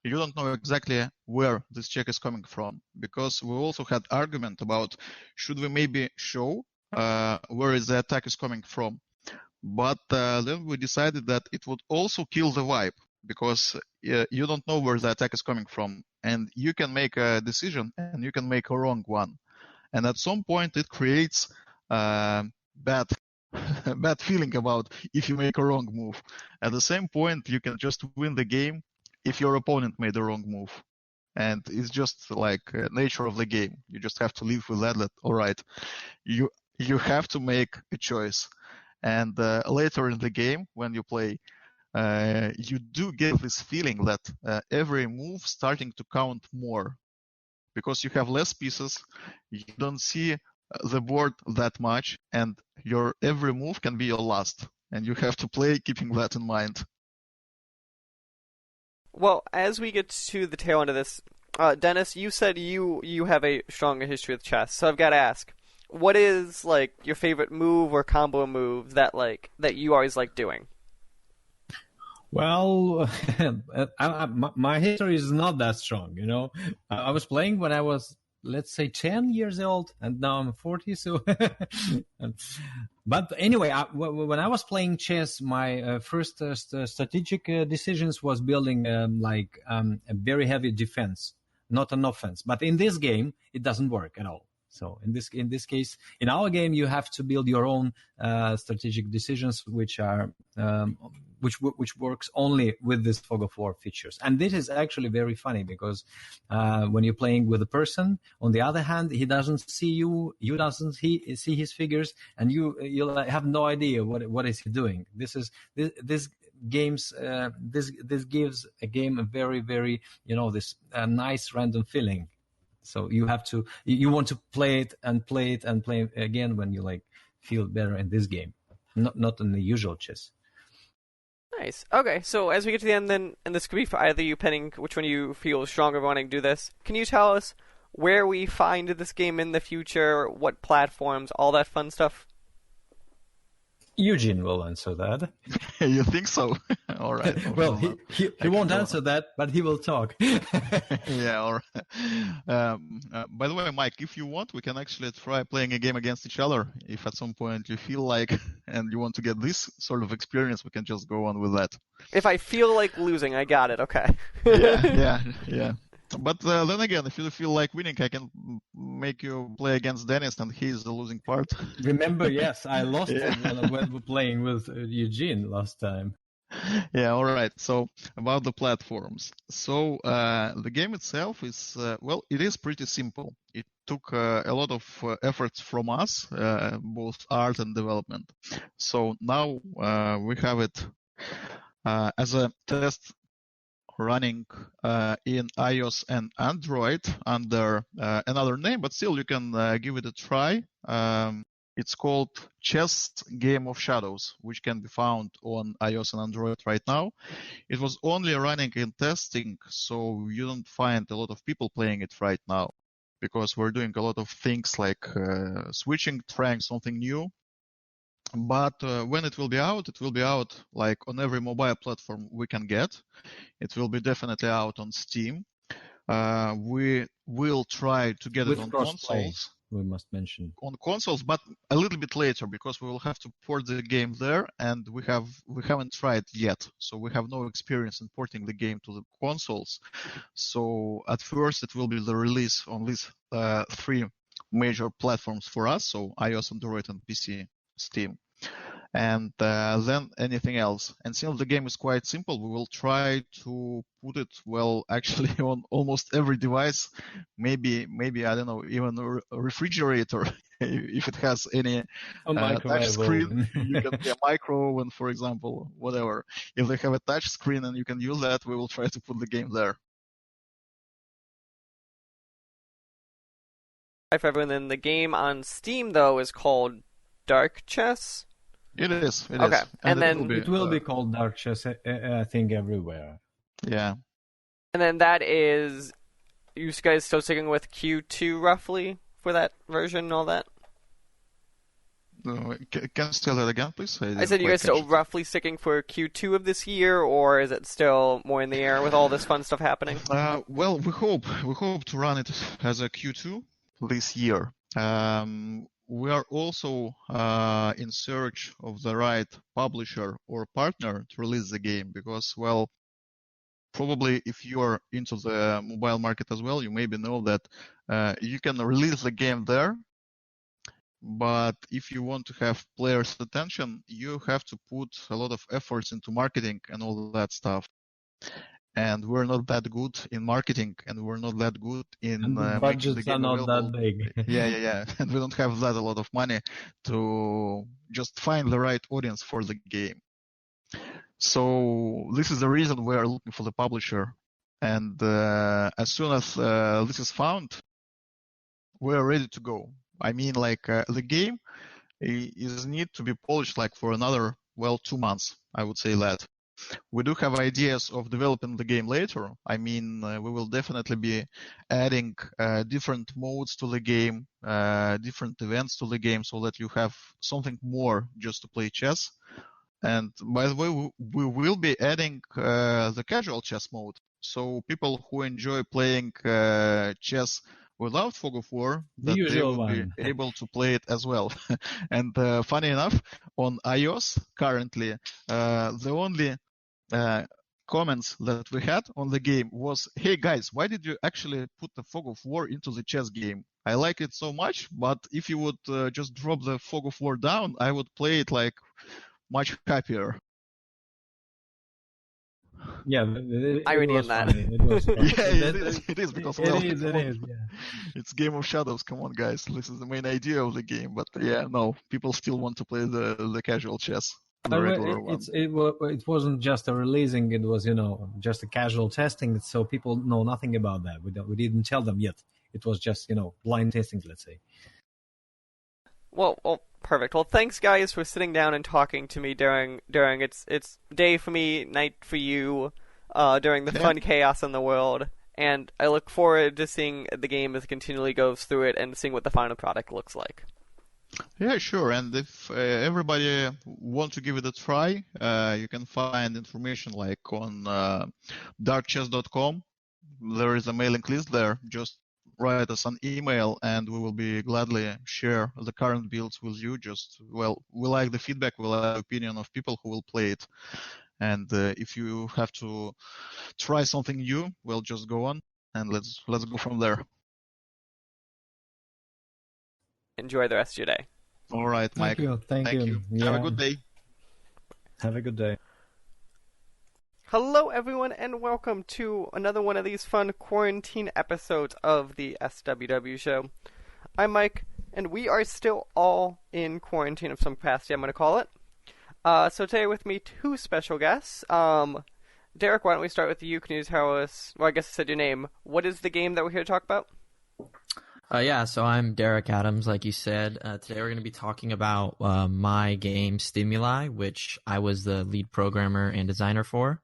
you don't know exactly where this check is coming from, because we also had argument about should we maybe show where is the attack is coming from. But then we decided that it would also kill the vibe, because you don't know where the attack is coming from, and you can make a decision and you can make a wrong one, and at some point it creates bad feeling about if you make a wrong move. At the same point, you can just win the game if your opponent made a wrong move, and it's just like nature of the game. You just have to live with that. All right, you have to make a choice, and later in the game when you play, you do get this feeling that every move starting to count more, because you have less pieces, you don't see the board that much, and your every move can be your last, and you have to play keeping that in mind. Well, as we get to the tail end of this, Dennis, you said you have a stronger history with chess, so I've got to ask, what is like your favorite move or combo move that you always like doing? Well, my history is not that strong. I was playing when I was, let's say, 10 years old, and now I'm 40. So, but anyway, when I was playing chess, my first strategic decisions was building a very heavy defense, not an offense. But in this game, it doesn't work at all. So in this case, in our game, you have to build your own strategic decisions, which are which works only with this fog of war features. And this is actually very funny, because when you're playing with a person, on the other hand, he doesn't see you doesn't see his figures, and you have no idea what is he doing. This gives a game a very, very this nice random feeling. So you want to play it and play it and play it again when you feel better in this game, not in the usual chess. Nice. Okay, so as we get to the end then, and this could be for either you, pending which one you feel stronger wanting to do this, can you tell us where we find this game in the future, what platforms, all that fun stuff? Eugene will answer that. You think so? All right. Well, he won't answer that, but he will talk. Yeah, all right. By the way, Mike, if you want, we can actually try playing a game against each other. If at some point you feel like and you want to get this sort of experience, we can just go on with that. If I feel like losing, I got it. Okay. Yeah. But then again, if you feel like winning, I can make you play against Dennis, and he's the losing part. Remember, yes, I lost when we were playing with Eugene last time. Yeah, all right. So about the platforms. So the game itself is, it is pretty simple. It took a lot of efforts from us, both art and development. So now we have it as a test running in iOS and Android under another name, but still you can give it a try. It's called Chess Game of Shadows, which can be found on iOS and Android right now. It was only running in testing, so you don't find a lot of people playing it right now, because we're doing a lot of things like switching, trying something new. But when it will be out like on every mobile platform we can get. It will be definitely out on Steam. We will try to get it With on crossplay, consoles. we must mention. On consoles, but a little bit later because we will have to port the game there, and we haven't tried yet, so we have no experience in porting the game to the consoles. So at first it will be the release on these three major platforms for us, so iOS, Android, and PC, Steam. And then anything else. And since the game is quite simple, we will try to put it, well, actually on almost every device. Maybe I don't know, even a refrigerator, if it has any touch screen. You can be a micro oven, for example, whatever. If they have a touch screen and you can use that, we will try to put the game there. Hi for everyone. Then the game on Steam though is called Dark Chess. It is. Okay. And then it will be called Dark Chess, I think, everywhere. Yeah. And then that is, you guys still sticking with Q2 roughly for that version and all that? Can you say that again, please? I said you guys still roughly sticking for Q2 of this year, or is it still more in the air with all this fun stuff happening? Well, we hope to run it as a Q2 this year. We are also in search of the right publisher or partner to release the game because, well, probably if you are into the mobile market as well, you maybe know that you can release the game there, but if you want to have players' attention, you have to put a lot of efforts into marketing and all that stuff. And we're not that good in marketing, and we're not that good in and the budgets making the game are not available. that big. Yeah. And we don't have that a lot of money to just find the right audience for the game. So this is the reason we are looking for the publisher. And as soon as this is found, we are ready to go. I mean, like the game is need to be polished like for another, 2 months. I would say that. We do have ideas of developing the game later. I mean, we will definitely be adding different modes to the game, different events to the game, so that you have something more just to play chess. And by the way, we will be adding the casual chess mode. So people who enjoy playing chess without Fog of War, that they will be able to play it as well. And funny enough, on iOS currently, the only comments that we had on the game was, hey guys, why did you actually put the Fog of War into the chess game? I like it so much, but if you would just drop the Fog of War down, I would play it like much happier. Yeah, irony in that. It was funny. Yeah, it is because it is, yeah. It's Game of Shadows. Come on, guys, this is the main idea of the game. But yeah, no, people still want to play the casual chess. It wasn't just a releasing; it was just a casual testing. So people know nothing about that. We didn't tell them yet. It was just blind testing, let's say. Well, perfect. Well, thanks guys for sitting down and talking to me during it's day for me, night for you, during the fun chaos in the world. And I look forward to seeing the game as it continually goes through it and seeing what the final product looks like. Yeah, sure. And if everybody want to give it a try, you can find information like on darkchess.com. There is a mailing list there. Just write us an email and we will be gladly share the current builds with you. We like the feedback, we like the opinion of people who will play it. And if you have to try something new, well, just go on and let's go from there. Enjoy the rest of your day. All right, Mike. Thank you. Yeah. Have a good day. Have a good day. Hello, everyone, and welcome to another one of these fun quarantine episodes of the SWW show. I'm Mike, and we are still all in quarantine of some capacity, I'm going to call it. So today with me, two special guests. Derek, why don't we start with you? Can you tell us, well, I guess I said your name. What is the game that we're here to talk about? So I'm Derek Adams, like you said. Today we're going to be talking about my game, Stimuli, which I was the lead programmer and designer for.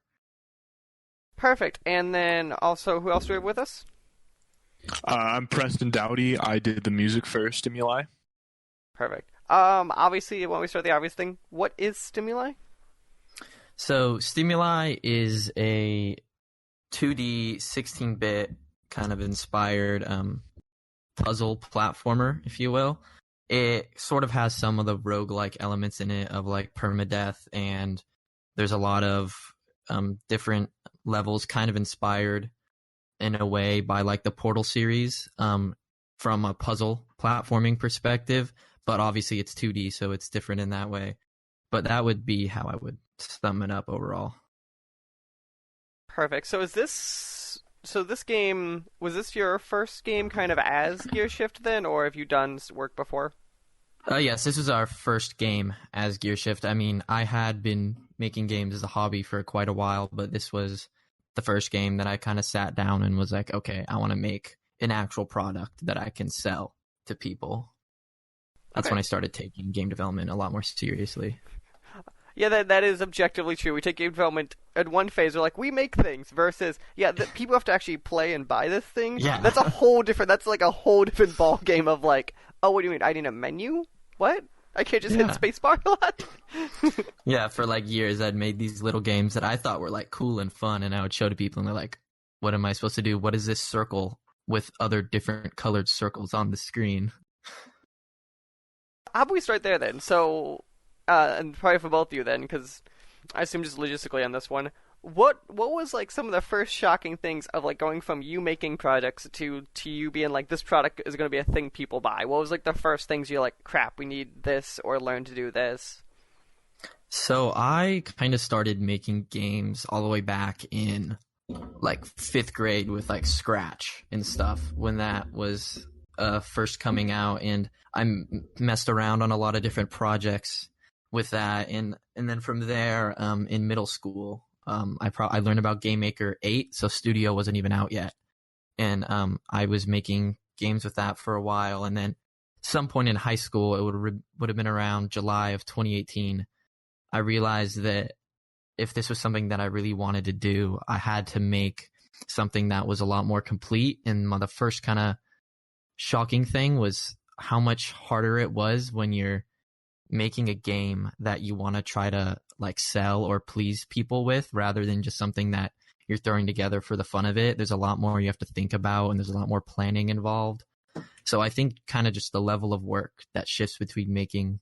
Perfect. And then also, who else do we have with us? I'm Preston Dowdy. I did the music for Stimuli. Perfect. Obviously, when we start the obvious thing, what is Stimuli? So Stimuli is a 2D 16-bit kind of inspired puzzle platformer, if you will. It sort of has some of the roguelike elements in it of like permadeath, and there's a lot of different levels kind of inspired in a way by like the Portal series from a puzzle platforming perspective, but obviously it's 2D, so it's different in that way. But that would be how I would sum it up overall. Perfect. So this game, was this your first game kind of as Gearshift then, or have you done work before? Yes, this was our first game as Gearshift. I mean, I had been making games as a hobby for quite a while, but this was the first game that I kind of sat down and was like, okay, I want to make an actual product that I can sell to people. That's when I started taking game development a lot more seriously. Yeah, that is objectively true. We take game development at one phase, we're like, we make things, versus, people have to actually play and buy this thing. Yeah. That's like a whole different ball game of like, oh, what do you mean? I need a menu? What? I can't just hit spacebar a lot? Yeah, for like years I'd made these little games that I thought were like cool and fun, and I would show to people and they're like, what am I supposed to do? What is this circle with other different colored circles on the screen? How about we start there then? So, and probably for both of you then, because I assume just logistically on this one, what was like some of the first shocking things of like going from you making projects to you being like, this product is going to be a thing people buy? What was like the first things you're like, crap, we need this, or learn to do this? So I kind of started making games all the way back in like 5th grade with like Scratch and stuff when that was first coming out, and I messed around on a lot of different projects with that, and then from there in middle school I learned about Game Maker 8, so Studio wasn't even out yet, and I was making games with that for a while, and then some point in high school, it would have been around July of 2018, I realized that if this was something that I really wanted to do, I had to make something that was a lot more complete. And the first kind of shocking thing was how much harder it was when you're making a game that you want to try to like sell or please people with, rather than just something that you're throwing together for the fun of it. There's a lot more you have to think about, and there's a lot more planning involved. So I think kind of just the level of work that shifts between making,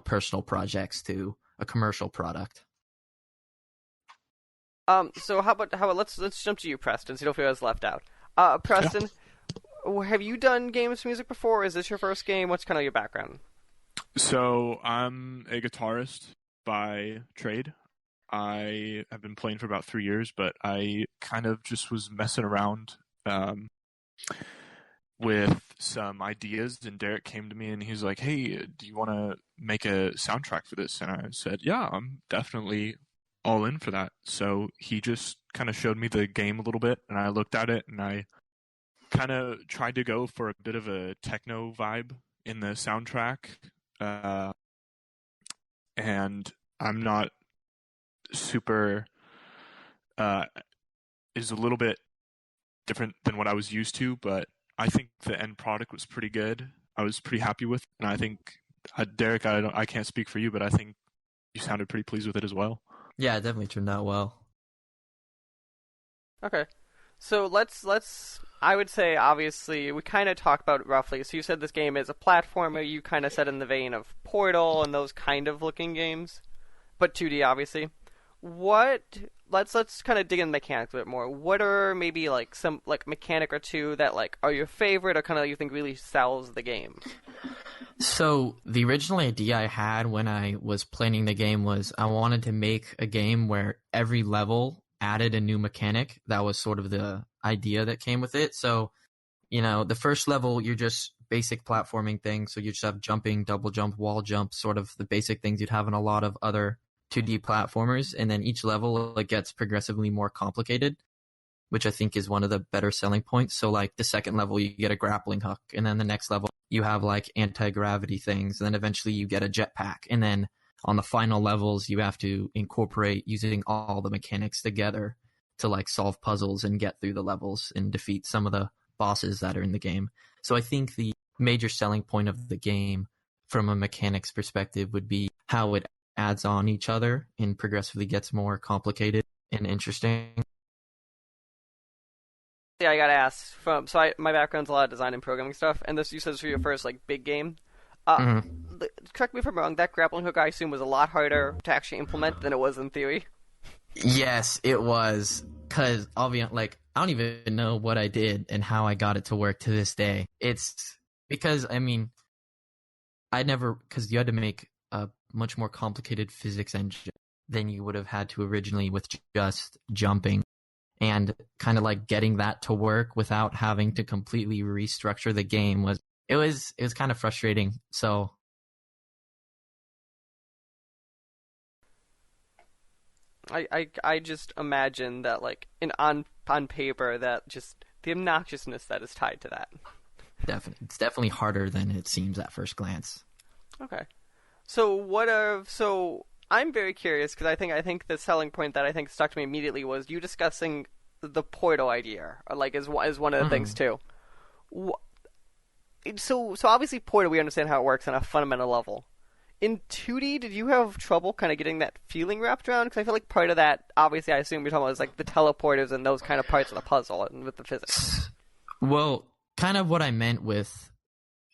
personal projects to a commercial product. So how about let's jump to you, Preston, so you don't feel as left out. Preston, have you done games music before? Is this your first game? What's kind of your background? So I'm a guitarist by trade. I have been playing for about 3 years, but I kind of just was messing around with some ideas, and Derek came to me and he was like, hey, do you want to make a soundtrack for this? And I said, yeah, I'm definitely all in for that. So he just kind of showed me the game a little bit, and I looked at it and I kind of tried to go for a bit of a techno vibe in the soundtrack. And I'm not super, is a little bit different than what I was used to, but I think the end product was pretty good. I was pretty happy with it, and I think, Derek, I can't speak for you, but I think you sounded pretty pleased with it as well. Yeah, it definitely turned out well. Okay. So let's I would say, obviously, we kind of talked about it roughly. So you said this game is a platformer. You kind of said in the vein of Portal and those kind of looking games, but 2D, obviously. Let's kind of dig in the mechanics a bit more. What are maybe like some like mechanic or two that like are your favorite, or kind of you think really sells the game? So the original idea I had when I was planning the game was I wanted to make a game where every level added a new mechanic. That was sort of the idea that came with it. So, the first level, you're just basic platforming things. So you just have jumping, double jump, wall jump, sort of the basic things you'd have in a lot of other 2D platformers. And then each level, it gets progressively more complicated, which I think is one of the better selling points. So like the second level, you get a grappling hook. And then the next level, you have like anti-gravity things. And then eventually you get a jetpack. And then on the final levels, you have to incorporate using all the mechanics together to like solve puzzles and get through the levels and defeat some of the bosses that are in the game. So I think the major selling point of the game from a mechanics perspective would be how it adds on each other and progressively gets more complicated and interesting. Yeah, I got asked my background's a lot of design and programming stuff, and this you said is for your first like big game. Correct me if I'm wrong. That grappling hook I assume was a lot harder to actually implement than it was in theory. Yes, it was. Cause I'll be like, I don't even know what I did and how I got it to work to this day. It's because because you had to make a much more complicated physics engine than you would have had to originally with just jumping. And kind of like getting that to work without having to completely restructure the game was kind of frustrating. So I just imagine that like on paper that just the obnoxiousness that is tied to that. It's definitely harder than it seems at first glance. Okay, so I'm very curious because I think the selling point that I think stuck to me immediately was you discussing the Portal idea, or like is one of the things too. So obviously Portal, we understand how it works on a fundamental level. In 2D, did you have trouble kind of getting that feeling wrapped around? Because I feel like part of that, obviously, I assume you're talking about is like the teleporters and those kind of parts of the puzzle and with the physics. Well, kind of what I meant with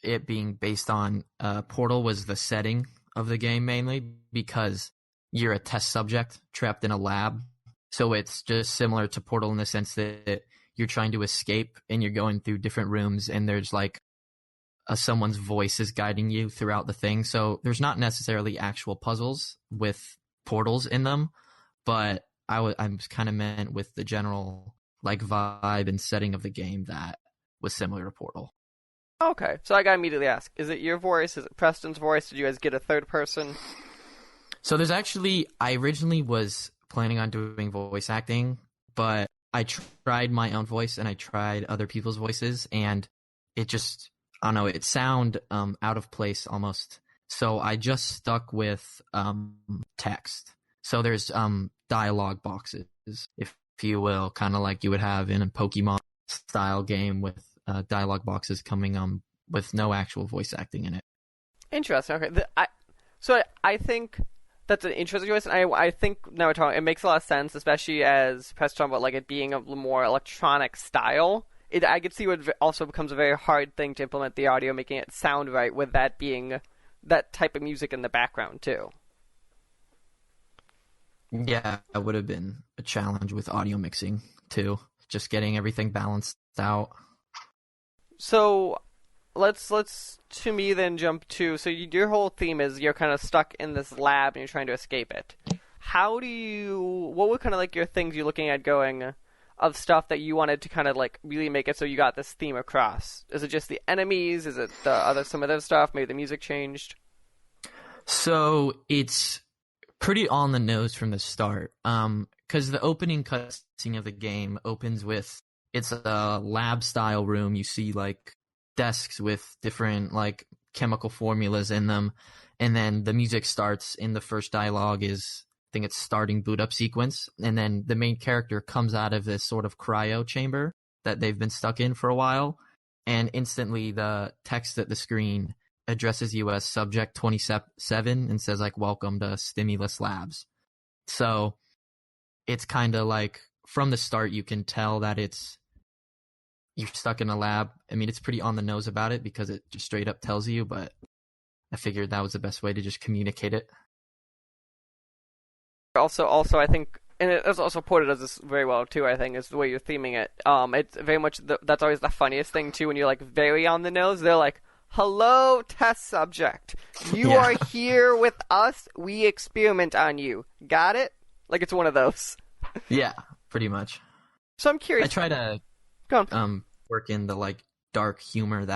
it being based on Portal was the setting of the game mainly, because you're a test subject trapped in a lab. So it's just similar to Portal in the sense that you're trying to escape and you're going through different rooms and there's like someone's voice is guiding you throughout the thing. So there's not necessarily actual puzzles with portals in them, but I'm kind of meant with the general like vibe and setting of the game that was similar to Portal. Okay, so I gotta immediately ask, is it your voice? Is it Preston's voice? Did you guys get a third person? So there's actually, I originally was planning on doing voice acting, but I tried my own voice and I tried other people's voices, and it just, I don't know, it sounded out of place almost. So I just stuck with text. So there's dialogue boxes, if you will, kind of like you would have in a Pokemon style game with dialogue boxes coming with no actual voice acting in it. Interesting. Okay, I think that's an interesting choice, and I think now we're talking, it makes a lot of sense, especially as Preston talking about like it being a more electronic style. I could see what also becomes a very hard thing to implement the audio, making it sound right with that being that type of music in the background too. Yeah, it would have been a challenge with audio mixing too, just getting everything balanced out. So let's to me then jump to, so your whole theme is you're kind of stuck in this lab and you're trying to escape it. What were kind of like your things you're looking at going of stuff that you wanted to kind of like really make it so you got this theme across? Is it just the enemies? Is it some other stuff? Maybe the music changed? So it's pretty on the nose from the start. Because the opening cutscene of the game opens with, it's a lab style room. You see like desks with different like chemical formulas in them, and then the music starts, and the first dialogue is, I think it's starting boot up sequence, and then the main character comes out of this sort of cryo chamber that they've been stuck in for a while, and instantly the text at the screen addresses you as Subject 27 and says like, welcome to Stimulus Labs. So it's kind of like from the start you can tell that you're stuck in a lab. I mean, it's pretty on the nose about it because it just straight up tells you, but I figured that was the best way to just communicate it. Also, I think, and it's also Porter does this very well too, I think, is the way you're theming it. It's very much, that's always the funniest thing too, when you're like very on the nose. They're like, hello, test subject. You are here with us. We experiment on you. Got it? Like it's one of those. Yeah, pretty much. So I'm curious. I try to work in the like dark humor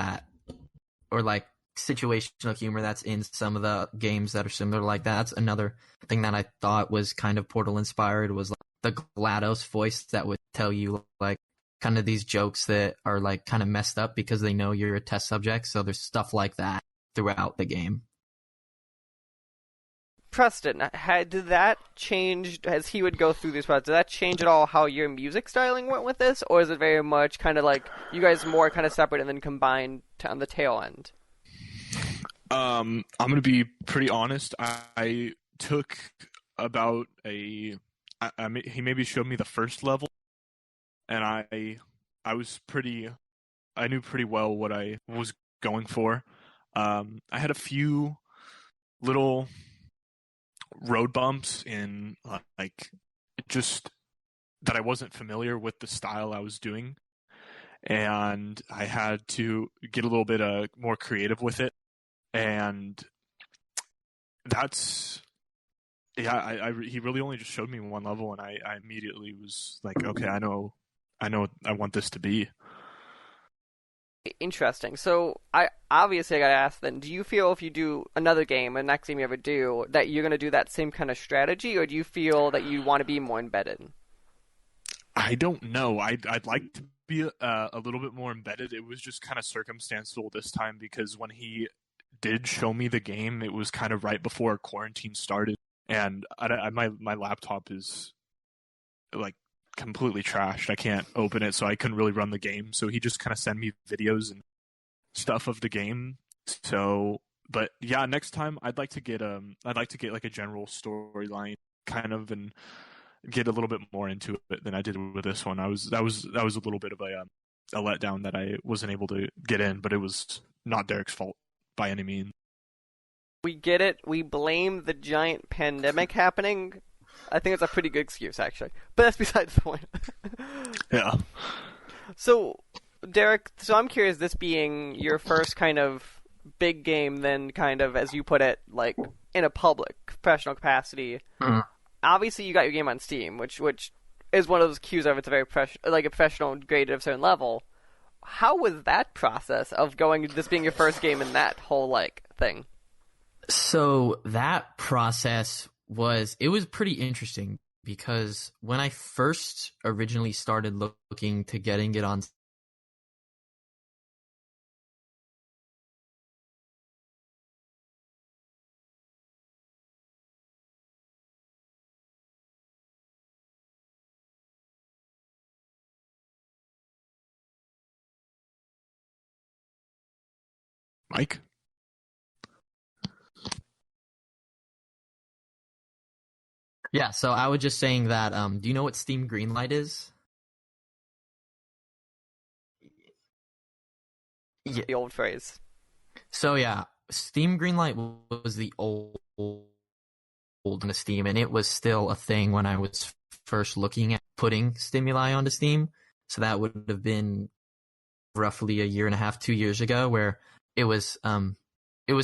or like situational humor that's in some of the games that are similar like that. That's another thing that I thought was kind of Portal inspired, was like the GLaDOS voice that would tell you like kind of these jokes that are like kind of messed up because they know you're a test subject. So there's stuff like that throughout the game. Preston, did that change as he would go through these parts? Did that change at all how your music styling went with this, or is it very much kind of like you guys more kind of separate and then combined on the tail end? I'm gonna be pretty honest. I took about he maybe showed me the first level, and I knew pretty well what I was going for. I had a few little road bumps in like just that I wasn't familiar with the style I was doing, and I had to get a little bit more creative with it. And that's he really only just showed me one level, and I immediately was like, okay, I know I want this to be. Interesting. So I gotta ask then, do you feel if you do another game, the next game you ever do, that you're gonna do that same kind of strategy, or do you feel that you want to be more embedded? I don't know. I'd like to be a little bit more embedded. It was just kind of circumstantial this time because when he did show me the game, it was kind of right before quarantine started, and my laptop is like completely trashed. I can't open it, so I couldn't really run the game. So he just kind of sent me videos and stuff of the game. So, but yeah, next time I'd like to get like a general storyline kind of and get a little bit more into it than I did with this one. That was a little bit of a letdown that I wasn't able to get in, but it was not Derek's fault by any means. We get it. We blame the giant pandemic happening. I think it's a pretty good excuse, actually. But that's besides the point. Yeah. So, Derek, I'm curious, this being your first kind of big game, then kind of, as you put it, like, in a public, professional capacity. Obviously, you got your game on Steam, which is one of those cues of it's a very a professional grade at a certain level. How was that process of this being your first game in that whole, thing? So that process was pretty interesting because when I first originally started looking to getting it on Mike? Yeah, so I was just saying that, do you know what Steam Greenlight is? Yeah. The old phrase. So yeah, Steam Greenlight was the old on the Steam, and it was still a thing when I was first looking at putting Stimuli onto Steam. So that would have been roughly a year and a half, 2 years ago, where it was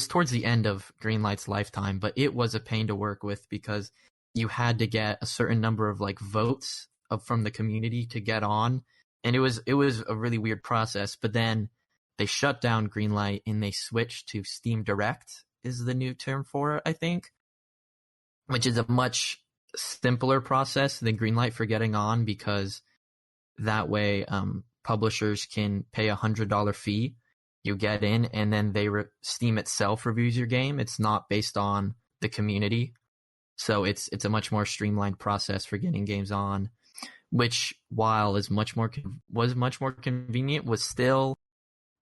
towards the end of Greenlight's lifetime, but it was a pain to work with because you had to get a certain number of votes from the community to get on, and it was a really weird process. But then they shut down Greenlight and they switched to Steam Direct is the new term for it, I think, which is a much simpler process than Greenlight for getting on because that way publishers can pay $100 fee. You get in, and then Steam itself reviews your game. It's not based on the community. So it's a much more streamlined process for getting games on, which while was much more convenient, was still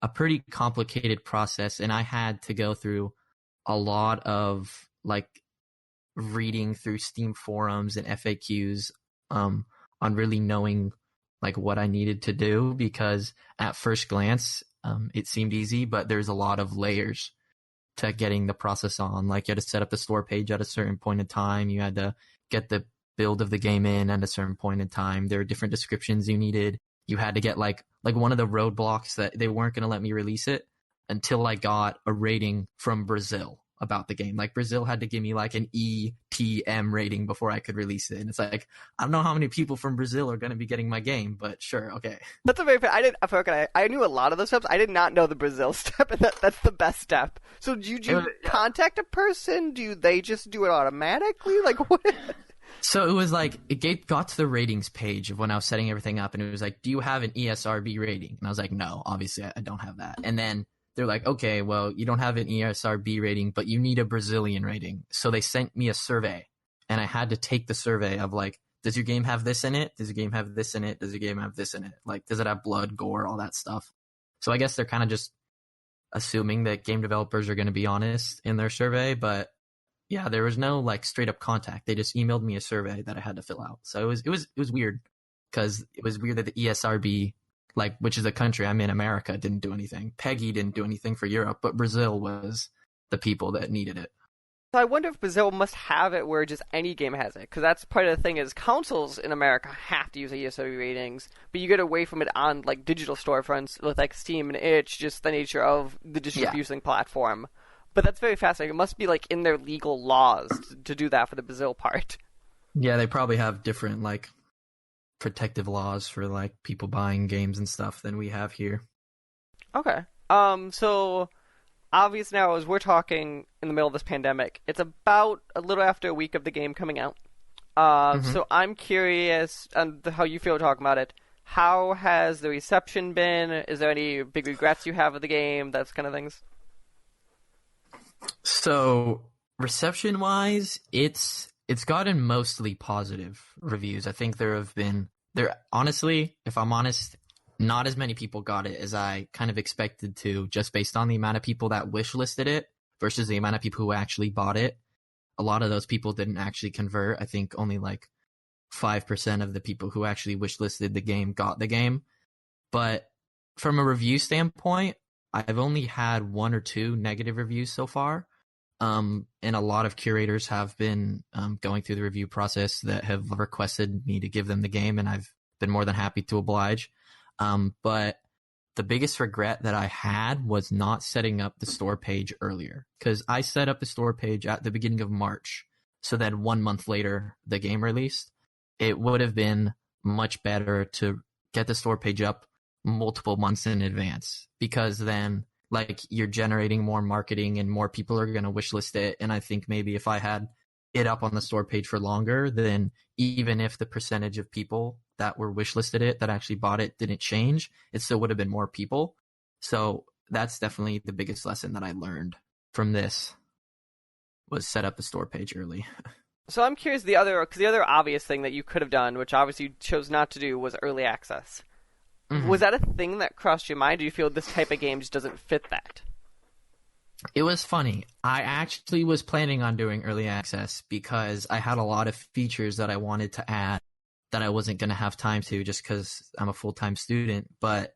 a pretty complicated process, and I had to go through a lot of reading through Steam forums and FAQs on really knowing what I needed to do, because at first glance it seemed easy, but there's a lot of layers to getting the process on. You had to set up the store page at a certain point in time. You had to get the build of the game in at a certain point in time. There are different descriptions you needed. You had to get like one of the roadblocks that they weren't going to let me release it until I got a rating from Brazil about the game. Brazil had to give me an ETM rating before I could release it. And it's I don't know how many people from Brazil are going to be getting my game, but sure, okay. That's a very I knew a lot of those steps. I did not know the Brazil step, and that's the best step. So do you contact a person? Do they just do it automatically? What? So it was it got to the ratings page of when I was setting everything up, and it was do you have an ESRB rating? And I was no, obviously I don't have that. And then they're like, okay, well, you don't have an ESRB rating, but you need a Brazilian rating. So they sent me a survey, and I had to take the survey of like, does your game have this in it? Does your game have this in it? Does your game have this in it? Like, does it have blood, gore, all that stuff? So I guess they're kind of just assuming that game developers are going to be honest in their survey, but yeah, there was no like straight up contact. They just emailed me a survey that I had to fill out. So it was weird, because it was weird that the ESRB, like, which is a country I'm in, America, didn't do anything. PEGI didn't do anything for Europe, but Brazil was the people that needed it. So I wonder if Brazil must have it where just any game has it, because that's part of the thing is consoles in America have to use ESRB ratings, but you get away from it on like digital storefronts with like Steam and Itch, just the nature of the distribution platform. But that's very fascinating. It must be like in their legal laws to do that for the Brazil part. Yeah, they probably have different like protective laws for like people buying games and stuff than we have here. Okay. So obvious now as we're talking in the middle of this pandemic, it's about a little after a week of the game coming out. So I'm curious on how you feel talking about it. How has the reception been? Is there any big regrets you have of the game? Those kind of things. So reception wise, it's gotten mostly positive reviews. I think there honestly, if I'm honest, not as many people got it as I kind of expected to, just based on the amount of people that wishlisted it versus the amount of people who actually bought it. A lot of those people didn't actually convert. I think only like 5% of the people who actually wishlisted the game got the game. But from a review standpoint, I've only had 1 or 2 negative reviews so far. And a lot of curators have been going through the review process that have requested me to give them the game, and I've been more than happy to oblige. But the biggest regret that I had was not setting up the store page earlier, because I set up the store page at the beginning of March. So then 1 month later, the game released. It would have been much better to get the store page up multiple months in advance, because then like you're generating more marketing and more people are going to wishlist it. And I think maybe if I had it up on the store page for longer, then even if the percentage of people that were wishlisted it that actually bought it didn't change, it still would have been more people. So that's definitely the biggest lesson that I learned from this, was set up the store page early. So I'm curious, because the other obvious thing that you could have done, which obviously you chose not to do, was early access. Mm-hmm. Was that a thing that crossed your mind? Do you feel this type of game just doesn't fit that? It was funny. I actually was planning on doing early access because I had a lot of features that I wanted to add that I wasn't going to have time to, just because I'm a full-time student. But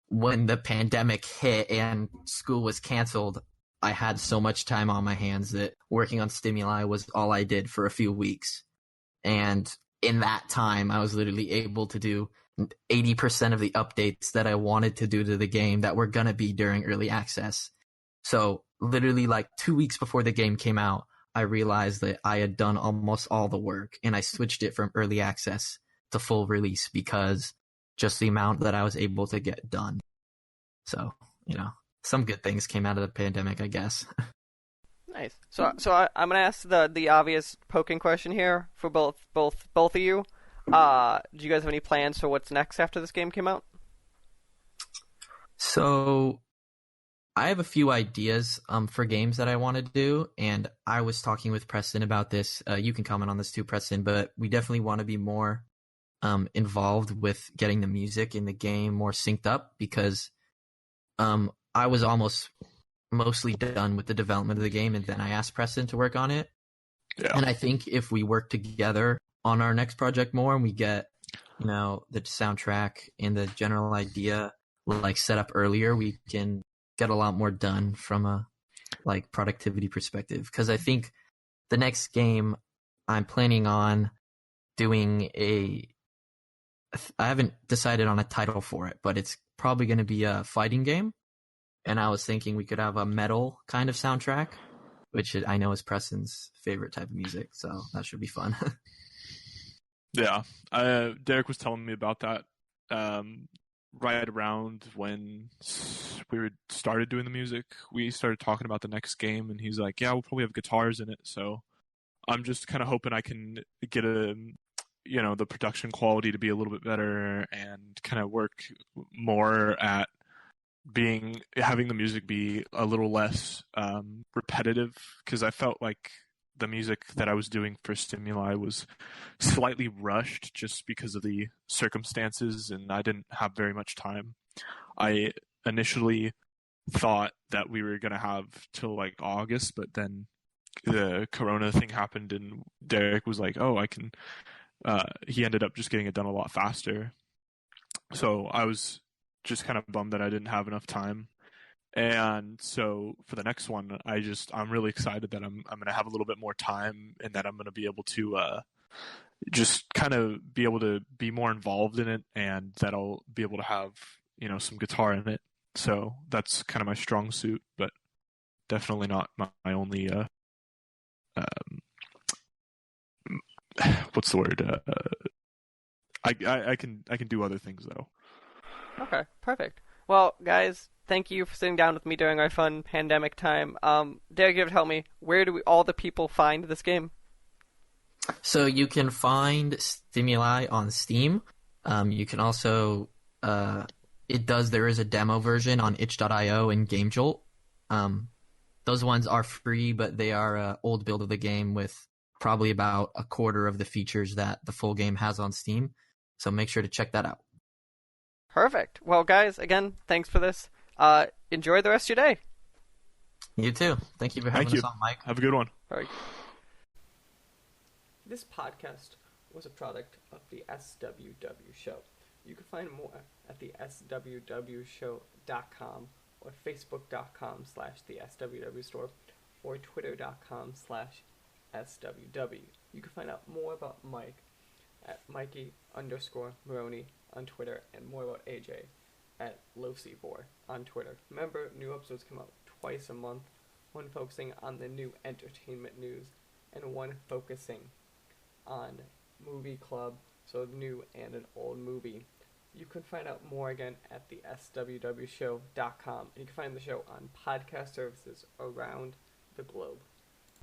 when the pandemic hit and school was canceled, I had so much time on my hands that working on Stimuli was all I did for a few weeks. And in that time, I was literally able to do 80% of the updates that I wanted to do to the game that were going to be during early access. So literally like 2 weeks before the game came out, I realized that I had done almost all the work, and I switched it from early access to full release because just the amount that I was able to get done. So, some good things came out of the pandemic, I guess. Nice. So I'm gonna ask the obvious poking question here for both of you. Do you guys have any plans for what's next after this game came out? So I have a few ideas for games that I want to do, and I was talking with Preston about this. You can comment on this too, Preston, but we definitely want to be more involved with getting the music in the game more synced up, because I was almost mostly done with the development of the game, and then I asked Preston to work on it. Yeah. And I think if we work together on our next project more, and we get, the soundtrack and the general idea like set up earlier, we can get a lot more done from a like productivity perspective. Because I think the next game I'm planning on doing I haven't decided on a title for it, but it's probably going to be a fighting game. And I was thinking we could have a metal kind of soundtrack, which I know is Preston's favorite type of music, so that should be fun. Yeah, Derek was telling me about that right around when we started doing the music. We started talking about the next game, and he's like, yeah, we'll probably have guitars in it. So I'm just kind of hoping I can get the production quality to be a little bit better and kind of work more at having the music be a little less repetitive, because I felt like the music that I was doing for Stimuli was slightly rushed just because of the circumstances, and I didn't have very much time. I initially thought that we were gonna have till like August, but then the Corona thing happened, and Derek was like, "Oh, I can." He ended up just getting it done a lot faster. So I was just kind of bummed that I didn't have enough time. And so for the next one, I'm really excited that I'm gonna have a little bit more time, and that I'm gonna be able to just kind of be able to be more involved in it, and that I'll be able to have some guitar in it. So that's kind of my strong suit, but definitely not my only what's the word? I can do other things though. Okay, perfect. Well, guys, thank you for sitting down with me during our fun pandemic time. Derek, you have to help me. Where do all the people find this game? So you can find Stimuli on Steam. You can also there is a demo version on itch.io and GameJolt. Those ones are free, but they are an old build of the game with probably about a quarter of the features that the full game has on Steam. So make sure to check that out. Perfect. Well, guys, again, thanks for this. Enjoy the rest of your day. You too. Thank you for having us on, Mike. Have a good one. All right. This podcast was a product of the SWW Show. You can find more at the swwshow.com or facebook.com/the SWW store or twitter.com/SWW. You can find out more about Mike at Mikey_Maroney on Twitter, and more about AJ at LoCBor on Twitter. Remember, new episodes come out twice a month, one focusing on the new entertainment news and one focusing on movie club, so a new and an old movie. You can find out more again at the swwshow.com, and you can find the show on podcast services around the globe.